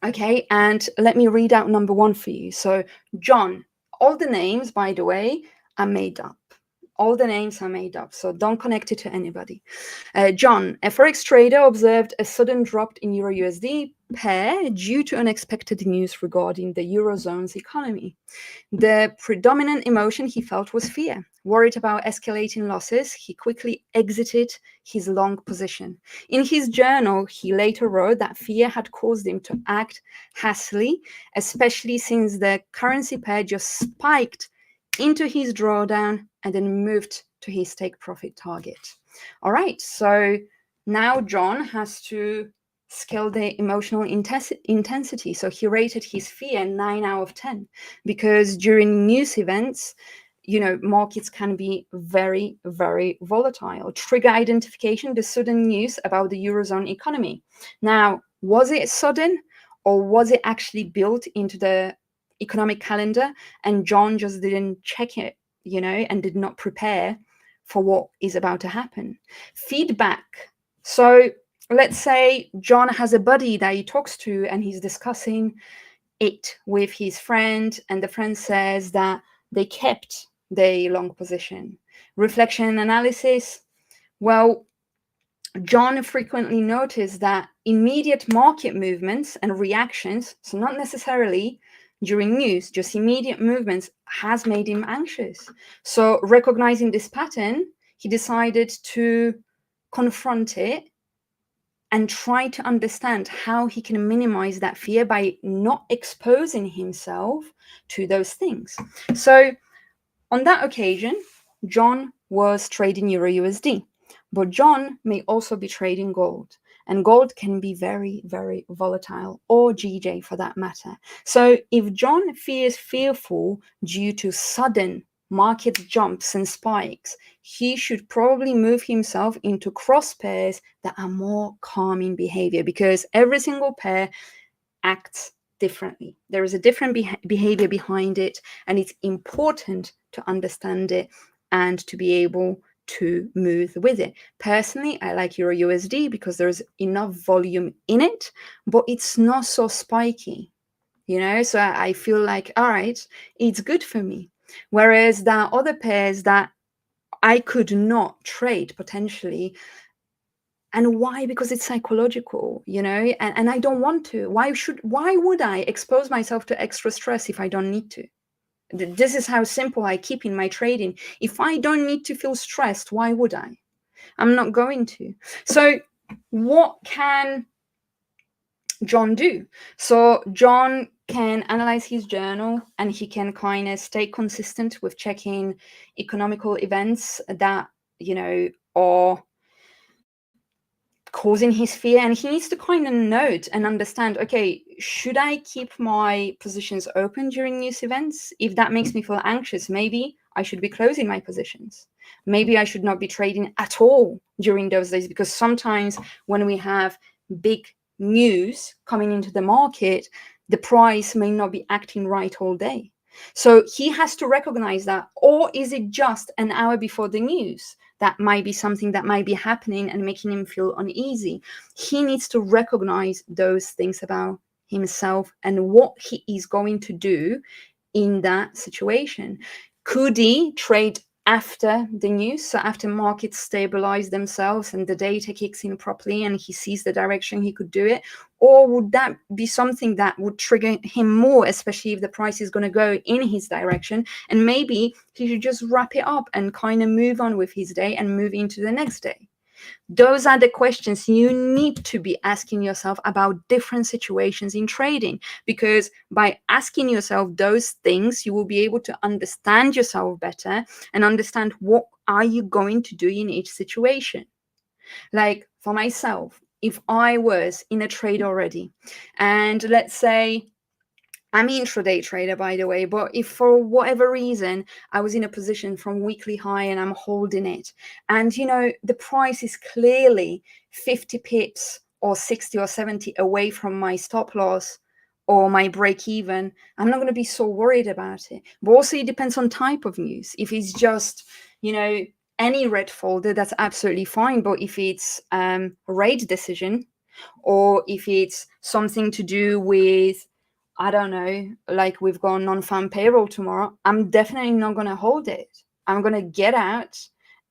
Okay, and let me read out number 1 for you. So John, all the names, by the way, are made up. All the names are made up, so don't connect it to anybody. John, a forex trader, observed a sudden drop in Euro USD pair due to unexpected news regarding the Eurozone's economy. The predominant emotion he felt was fear. Worried about escalating losses, he quickly exited his long position. In his journal, he later wrote that fear had caused him to act hastily, especially since the currency pair just spiked into his drawdown and then moved to his take profit target. All right, so now John has to scale the emotional intensity. So he rated his fear 9 out of 10, because during news events, markets can be very, very volatile. Trigger identification, the sudden news about the Eurozone economy. Now, was it sudden, or was it actually built into the economic calendar and John just didn't check it, and did not prepare for what is about to happen? Feedback. So let's say John has a buddy that he talks to and he's discussing it with his friend, and the friend says that they kept their long position. Reflection and analysis. Well, John frequently noticed that immediate market movements and reactions, so not necessarily during news, just immediate movements, has made him anxious. So recognizing this pattern, he decided to confront it and try to understand how he can minimize that fear by not exposing himself to those things. So on that occasion, John was trading Euro USD, but John may also be trading gold. And gold can be very, very volatile, or GJ for that matter. So if John feels fearful due to sudden market jumps and spikes, he should probably move himself into cross pairs that are more calming behavior, because every single pair acts differently. There is a different behavior behind it, and it's important to understand it and to be able to move with it. Personally, I like Euro USD because there's enough volume in it, but it's not so spiky, so I feel like, all right, it's good for me. Whereas there are other pairs that I could not trade potentially. And why? Because it's psychological, and I don't want to. Why would I expose myself to extra stress if I don't need to? This is how simple I keep in my trading. If I don't need to feel stressed, why would I? I'm not going to. So what can John do? So John can analyze his journal, and he can kind of stay consistent with checking economical events that, are causing his fear, and he needs to kind of note and understand, okay, should I keep my positions open during news events? If that makes me feel anxious, maybe I should be closing my positions. Maybe I should not be trading at all during those days, because sometimes when we have big news coming into the market, the price may not be acting right all day. So he has to recognize that. Or is it just an hour before the news? That might be something that might be happening and making him feel uneasy. He needs to recognize those things about himself and what he is going to do in that situation. Could he trade after the news, so after markets stabilize themselves and the data kicks in properly and he sees the direction, he could do it? Or would that be something that would trigger him more, especially if the price is going to go in his direction, and maybe he should just wrap it up and kind of move on with his day and move into the next day? Those are the questions you need to be asking yourself about different situations in trading, because by asking yourself those things, you will be able to understand yourself better and understand what are you going to do in each situation. Like for myself, if I was in a trade already, and let's say I'm an intraday trader, by the way, but if for whatever reason I was in a position from weekly high and I'm holding it, and the price is clearly 50 pips or 60 or 70 away from my stop loss or my break even, I'm not going to be so worried about it. But also it depends on type of news. If it's just, any red folder, that's absolutely fine. But if it's a rate decision, or if it's something to do with, I don't know, like we've got non-farm payroll tomorrow, I'm definitely not going to hold it. I'm going to get out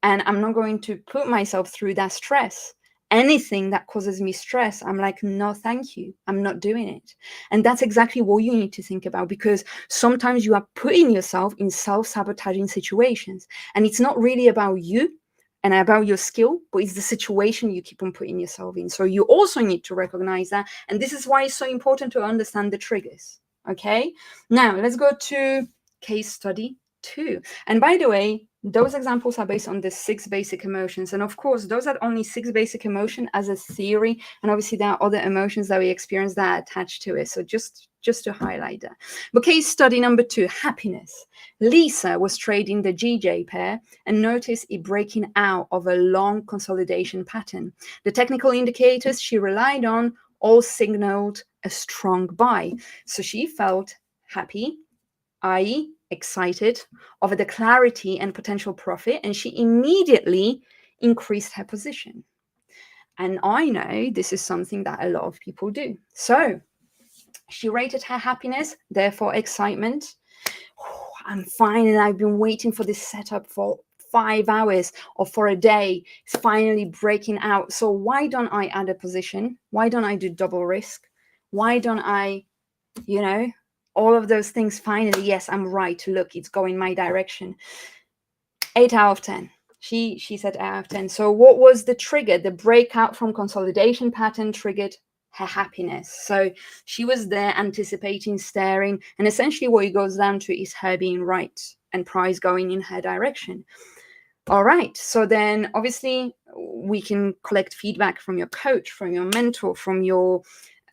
and I'm not going to put myself through that stress. Anything that causes me stress, I'm like, no, thank you. I'm not doing it. And that's exactly what you need to think about, because sometimes you are putting yourself in self-sabotaging situations. And it's not really about you and about your skill, but it's the situation you keep on putting yourself in. So you also need to recognize that. And this is why it's so important to understand the triggers. Okay, now let's go to case study 2. And by the way, those examples are based on the 6 basic emotions. And of course, those are only 6 basic emotions as a theory. And obviously there are other emotions that we experience that are attached to it. So just to highlight that. But case study number 2, happiness. Lisa was trading the GJ pair and noticed it breaking out of a long consolidation pattern. The technical indicators she relied on all signaled a strong buy. So she felt happy, i.e., excited over the clarity and potential profit, and she immediately increased her position. And I know this is something that a lot of people do. So she rated her happiness, therefore excitement. I'm fine, and I've been waiting for this setup for 5 hours or for a day. It's finally breaking out. So why don't I add a position? Why don't I do double risk? Why don't I, all of those things? Finally, yes, I'm right. Look, it's going my direction. 8 out of 10. She said 8 out of 10. So what was the trigger? The breakout from consolidation pattern triggered her happiness. So she was there anticipating, staring, and essentially what it goes down to is her being right and price going in her direction. All right, so then obviously we can collect feedback from your coach, from your mentor, from your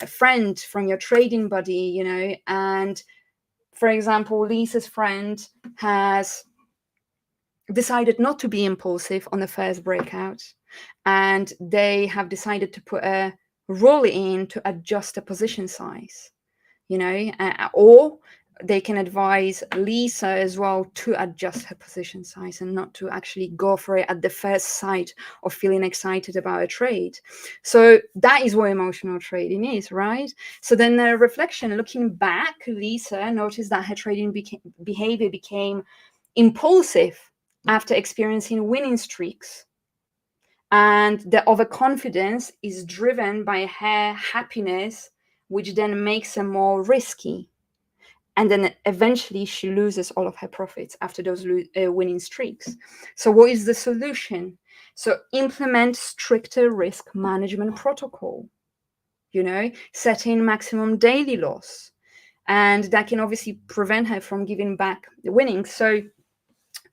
friend, from your trading buddy, and for example, Lisa's friend has decided not to be impulsive on the first breakout, and they have decided to put a rule in to adjust the position size, or they can advise Lisa as well to adjust her position size and not to actually go for it at the first sight of feeling excited about a trade. So that is what emotional trading is, right? So then the reflection, looking back, Lisa noticed that her trading behavior became impulsive after experiencing winning streaks. And the overconfidence is driven by her happiness, which then makes her more risky. And then eventually she loses all of her profits after those winning streaks. So what is the solution? So implement stricter risk management protocol, setting maximum daily loss. And that can obviously prevent her from giving back the winnings. So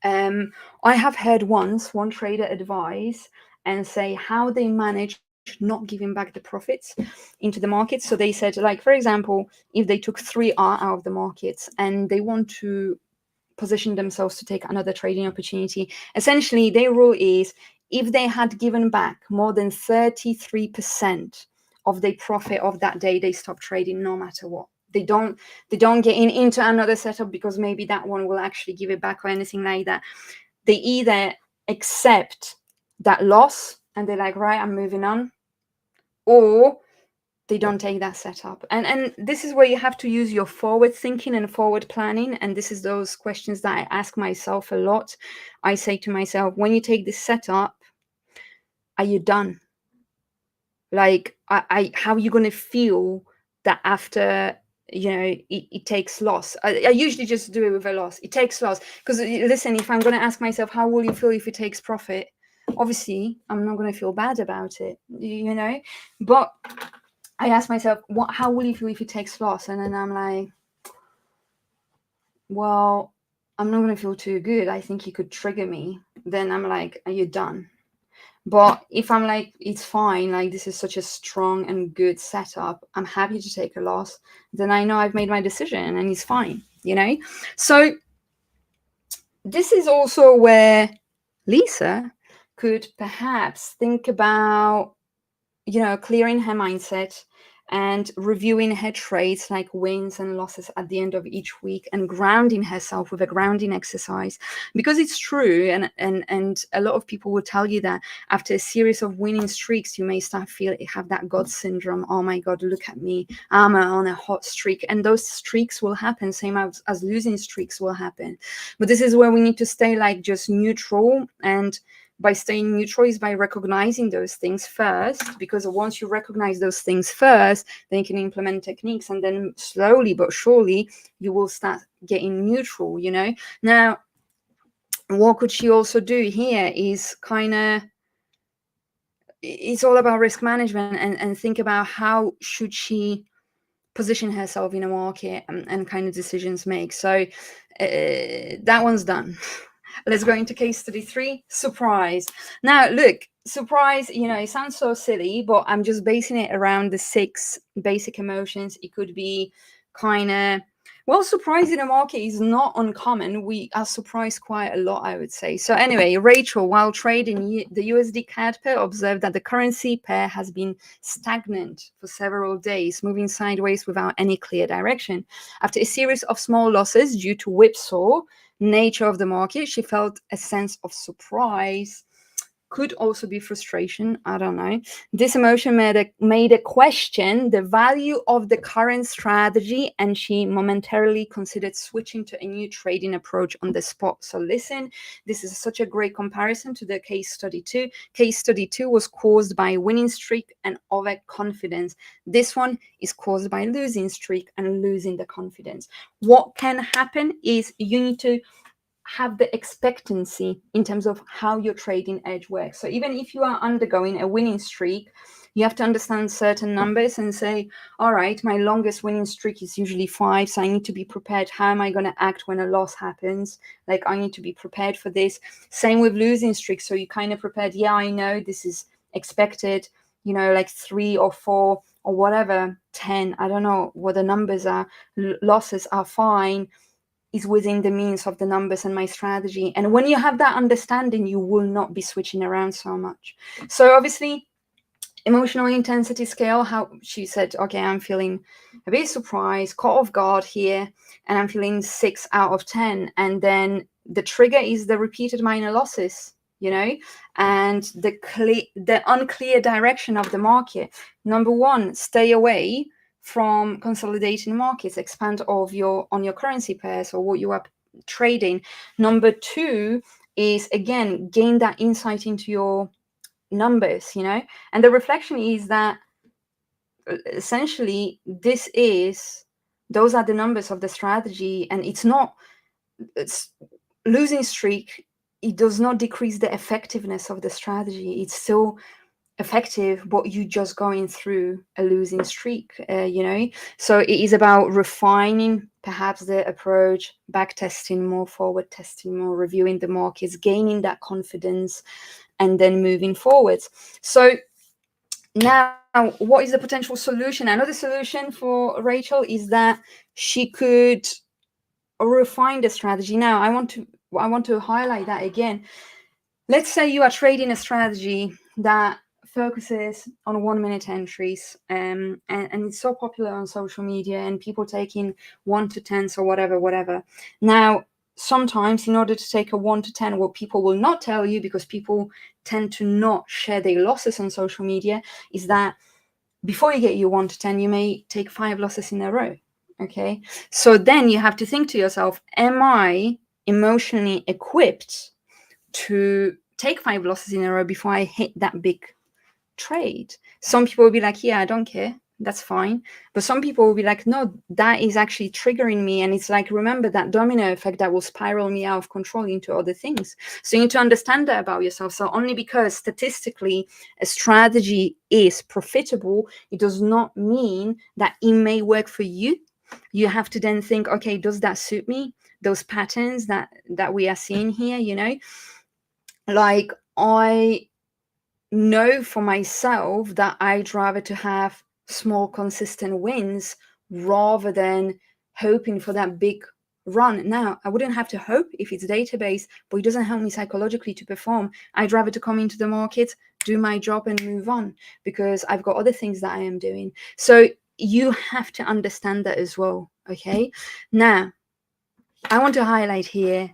I have heard once one trader advise and say how they manage not giving back the profits into the market. So they said, like, for example, if they took 3R out of the markets and they want to position themselves to take another trading opportunity, essentially their rule is if they had given back more than 33% of their profit of that day, they stop trading no matter what. They don't get into another setup because maybe that one will actually give it back or anything like that. They either accept that loss and they're like, right, I'm moving on, or they don't take that setup. And this is where you have to use your forward thinking and forward planning. And this is those questions that I ask myself a lot. I say to myself, when you take this setup, are you done? Like, how are you going to feel that after, it takes loss? I usually just do it with a loss. It takes loss. Because listen, if I'm going to ask myself, how will you feel if it takes profit? Obviously, I'm not going to feel bad about it, but I ask myself, how will you feel if it takes loss? And then I'm like, well, I'm not going to feel too good. I think it could trigger me. Then I'm like, are you done? But if I'm like, it's fine, like this is such a strong and good setup, I'm happy to take a loss, then I know I've made my decision and it's fine, So this is also where Lisa could perhaps think about, clearing her mindset and reviewing her trades, like wins and losses at the end of each week, and grounding herself with a grounding exercise. Because it's true, and a lot of people will tell you that after a series of winning streaks, you may have that God syndrome. Oh my God, look at me, I'm on a hot streak. And those streaks will happen, same as losing streaks will happen. But this is where we need to stay like just neutral, and by staying neutral is by recognizing those things first, because once you recognize those things first, then you can implement techniques, and then slowly but surely you will start getting neutral. Now, what could she also do here is it's all about risk management, and think about how should she position herself in a market, and kind of decisions make. So that one's done. Let's go into case study 3, surprise. Now, look, surprise, it sounds so silly, but I'm just basing it around the 6 basic emotions. It could be surprise in a market is not uncommon. We are surprised quite a lot, I would say. So anyway, Rachel, while trading the USD CAD pair, observed that the currency pair has been stagnant for several days, moving sideways without any clear direction. After a series of small losses due to whipsaw nature of the market, she felt a sense of surprise. Could also be frustration, I don't know. This emotion made a question the value of the current strategy, and she momentarily considered switching to a new trading approach on the spot. So listen, this is such a great comparison to the case study 2. Case study 2 was caused by winning streak and overconfidence. This one is caused by losing streak and losing the confidence. What can happen is you need to have the expectancy in terms of how your trading edge works. So even if you are undergoing a winning streak, you have to understand certain numbers and say, all right, my longest winning streak is usually 5, so I need to be prepared. How am I going to act when a loss happens? Like, I need to be prepared for this. Same with losing streaks. So you kind of prepared, yeah, I know this is expected, like 3 or 4 or whatever, 10, I don't know what the numbers are. Losses are fine, is within the means of the numbers and my strategy. And when you have that understanding, you will not be switching around so much. So obviously, emotional intensity scale, how she said, okay, I'm feeling a bit surprised, caught off guard here, and I'm feeling 6 out of 10. And then the trigger is the repeated minor losses, and the unclear direction of the market. Number 1, stay away from consolidating markets, expand on your currency pairs or what you are trading. Number 2 is, again, gain that insight into your numbers, and the reflection is that essentially those are the numbers of the strategy, and it's losing streak. It does not decrease the effectiveness of the strategy. It's still effective, but you just going through a losing streak, so it is about refining perhaps the approach, back testing more, forward testing more, reviewing the markets, gaining that confidence, and then moving forwards. So Now, what is the potential solution? Another solution for Rachel is that she could refine the strategy. Now, I want to highlight that again. Let's say you are trading a strategy that focuses on 1-minute entries, and it's so popular on social media, and people taking 1 to 10 or whatever. Now, sometimes in order to take a 1 to 10, what people will not tell you, because people tend to not share their losses on social media, is that before you get your 1 to 10, you may take 5 losses in a row. Okay, so then you have to think to yourself, am I emotionally equipped to take 5 losses in a row before I hit that big trade? Some people will be like, yeah, I don't care, that's fine. But some people will be like, no, that is actually triggering me. And it's like, remember that domino effect that will spiral me out of control into other things. So you need to understand that about yourself. So only because statistically a strategy is profitable, it does not mean that it may work for you. You have to then think, okay, does that suit me? Those patterns that we are seeing here, you know, like I know for myself that I'd rather to have small consistent wins rather than hoping for that big run. Now, I wouldn't have to hope if it's database, but it doesn't help me psychologically to perform. I'd rather to come into the market, do my job and move on, because I've got other things that I am doing. So you have to understand that as well. Okay, now I want to highlight here,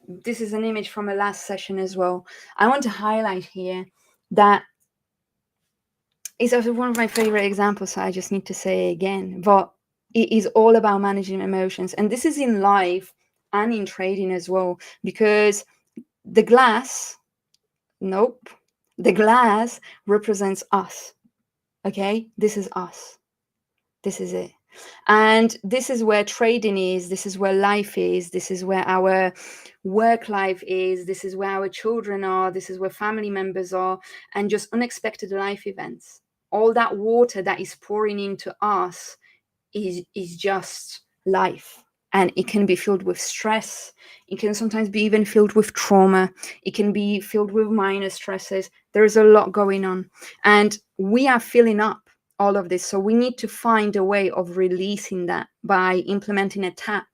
this is an image from a last session as well. I want to highlight here that is also one of my favorite examples, so I just need to say again, but it is all about managing emotions. And this is in life and in trading as well, because the glass, nope, the glass represents us. Okay, this is us. This is it. And this is where trading is, this is where life is, this is where our work life is, this is where our children are, this is where family members are, and just unexpected life events. All that water that is pouring into us is just life. And it can be filled with stress. It can sometimes be even filled with trauma. It can be filled with minor stresses. There's a lot going on. And we are filling up all of this. So we need to find a way of releasing that by implementing a tap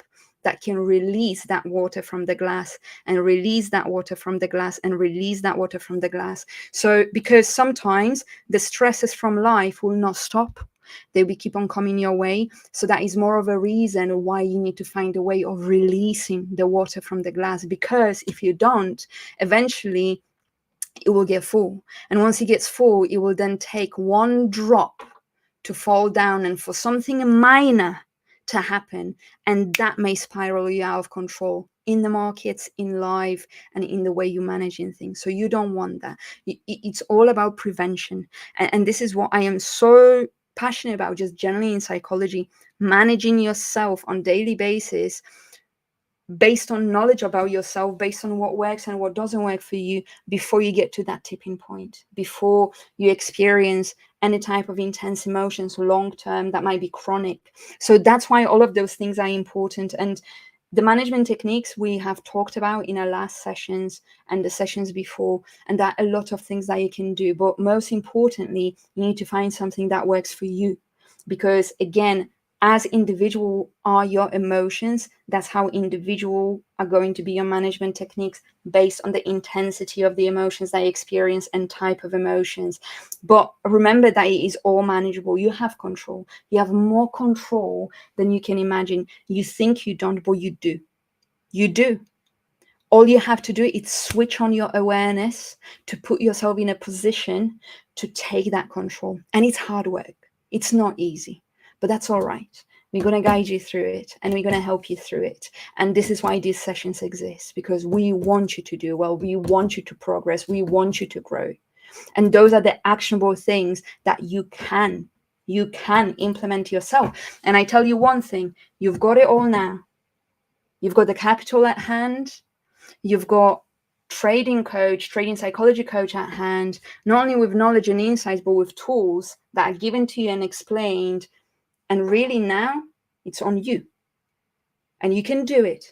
that can release that water from the glass, and release that water from the glass, and release that water from the glass. So because sometimes the stresses from life will not stop. They will keep on coming your way. So that is more of a reason why you need to find a way of releasing the water from the glass, because if you don't, eventually it will get full. And once it gets full, it will then take one drop to fall down and for something minor to happen. And that may spiral you out of control in the markets, in life, and in the way you're managing things. So you don't want that. It's all about prevention. And this is what I am so passionate about, just generally in psychology, managing yourself on daily basis based on knowledge about yourself, based on what works and what doesn't work for you, before you get to that tipping point, before you experience any type of intense emotions long term that might be chronic. So that's why all of those things are important. And the management techniques we have talked about in our last sessions and the sessions before, and that a lot of things that you can do. But most importantly, you need to find something that works for you, because again, as individual are your emotions, that's how individual are going to be your management techniques, based on the intensity of the emotions they experience and type of emotions. But remember that it is all manageable. You have control. You have more control than you can imagine. You think you don't, but you do. You do. All you have to do is switch on your awareness to put yourself in a position to take that control. And it's hard work. It's not easy. But that's all right. We're going to guide you through it, and we're going to help you through it. And this is why these sessions exist, because we want you to do well. We want you to progress. We want you to grow. And those are the actionable things that you can implement yourself. And I tell you one thing, you've got it all now. You've got the capital at hand. You've got trading psychology coach at hand, not only with knowledge and insights, but with tools that are given to you and explained. And really now it's on you. And you can do it.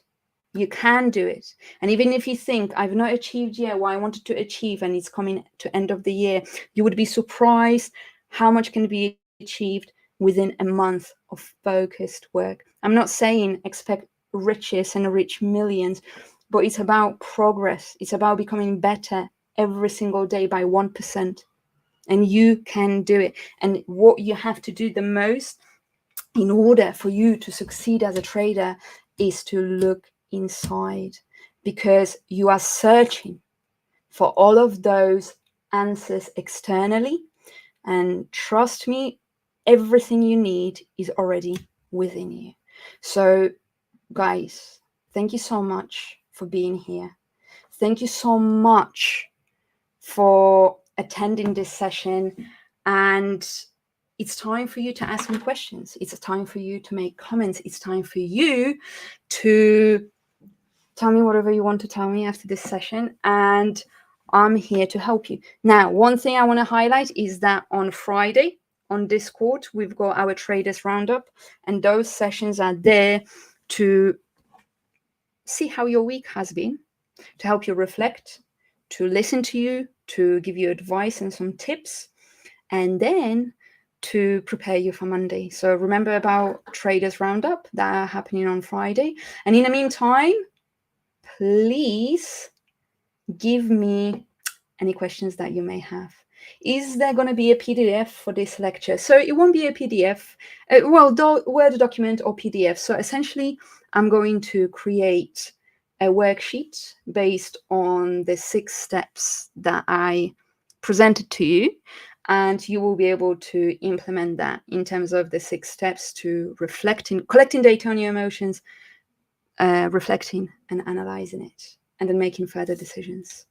You can do it. And even if you think, I've not achieved yet what I wanted to achieve, and it's coming to end of the year, you would be surprised How much can be achieved within a month of focused work? I'm not saying expect riches and reach millions, but it's about progress. It's about becoming better every single day by 1%. And you can do it. And what you have to do the most in order for you to succeed as a trader is to look inside, because you are searching for all of those answers externally. And trust me, everything you need is already within you. So, guys, thank you so much for being here. Thank you so much for attending this session. And it's time for you to ask me questions. It's a time for you to make comments. It's time for you to tell me whatever you want to tell me after this session. And I'm here to help you. Now, one thing I want to highlight is that on Friday on Discord, we've got our Traders Roundup, and those sessions are there to see how your week has been, to help you reflect, to listen to you, to give you advice and some tips, and then to prepare you for Monday. So remember about Traders Roundup that are happening on Friday. And in the meantime, please give me any questions that you may have. Is there going to be a PDF for this lecture? So it won't be a PDF, Word document or PDF. So essentially, I'm going to create a worksheet based on the 6 steps that I presented to you. And you will be able to implement that in terms of the 6 steps to reflecting, collecting data on your emotions, reflecting and analyzing it, and then making further decisions.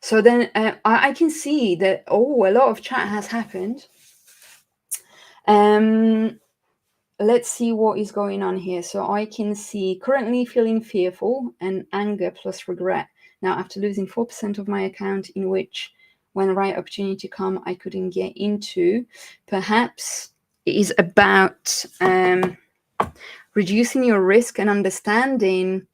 So then I can see that, a lot of chat has happened. Let's see what is going on here. So I can see currently feeling fearful and anger plus regret. Now, after losing 4% of my account, in which when the right opportunity come, I couldn't get into, perhaps it is about reducing your risk and understanding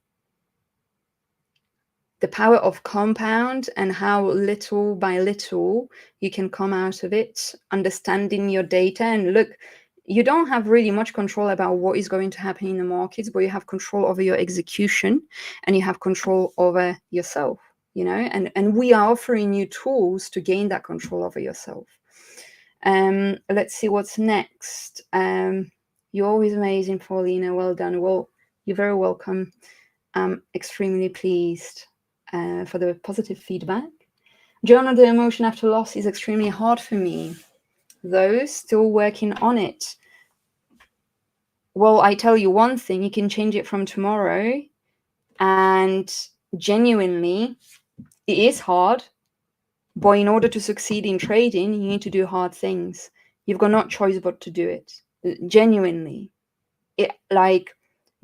the power of compound and how little by little you can come out of it, understanding your data. And look, you don't have really much control about what is going to happen in the markets, but you have control over your execution and you have control over yourself, and we are offering you tools to gain that control over yourself. Let's see what's next. You're always amazing, Paulina. Well done. Well, you're very welcome. I'm extremely pleased for the positive feedback. Journal the emotion after loss is extremely hard for me, though still working on it. Well, I tell you one thing, you can change it from tomorrow, and genuinely, it is hard, but in order to succeed in trading, you need to do hard things. You've got no choice but to do it. Genuinely. The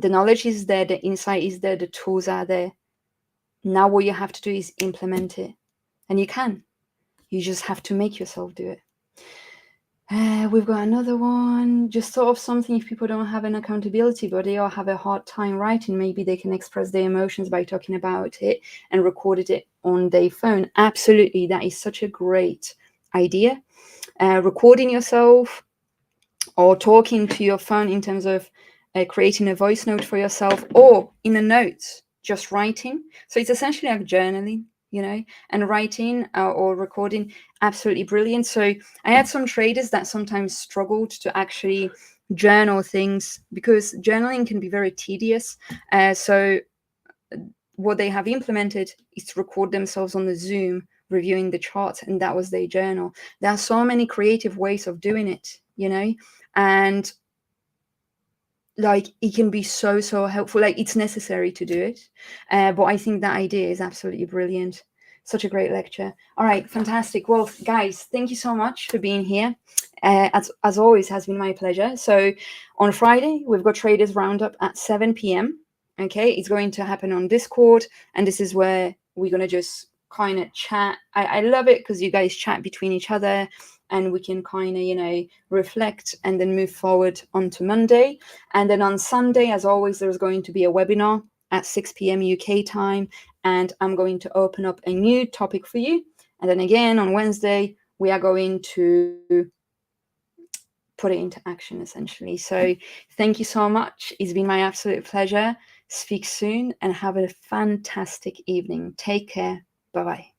knowledge is there, the insight is there, the tools are there. Now what you have to do is implement it. And you can. You just have to make yourself do it. We've got another one. Just sort of something, if people don't have an accountability, but they all have a hard time writing, maybe they can express their emotions by talking about it and recorded it on their phone. Absolutely. That is such a great idea. Recording yourself or talking to your phone in terms of creating a voice note for yourself, or in a note, just writing. So it's essentially like journaling, and writing or recording, absolutely brilliant. So I had some traders that sometimes struggled to actually journal things because journaling can be very tedious. So what they have implemented is to record themselves on the Zoom reviewing the charts, and that was their journal. There are so many creative ways of doing it, and it can be so helpful. It's necessary to do it, but I think that idea is absolutely brilliant. Such a great lecture. All right, fantastic. Well, guys, thank you so much for being here. As always, has been my pleasure. So on Friday, we've got Traders Roundup at 7 p.m. Okay, it's going to happen on Discord, and this is where we're going to just kind of chat. I love it because you guys chat between each other, and we can kind of, reflect and then move forward onto Monday. And then on Sunday, as always, there's going to be a webinar at 6 p.m. UK time, and I'm going to open up a new topic for you. And then again, on Wednesday, we are going to put it into action, essentially. So thank you so much. It's been my absolute pleasure. Speak soon and have a fantastic evening. Take care. Bye-bye.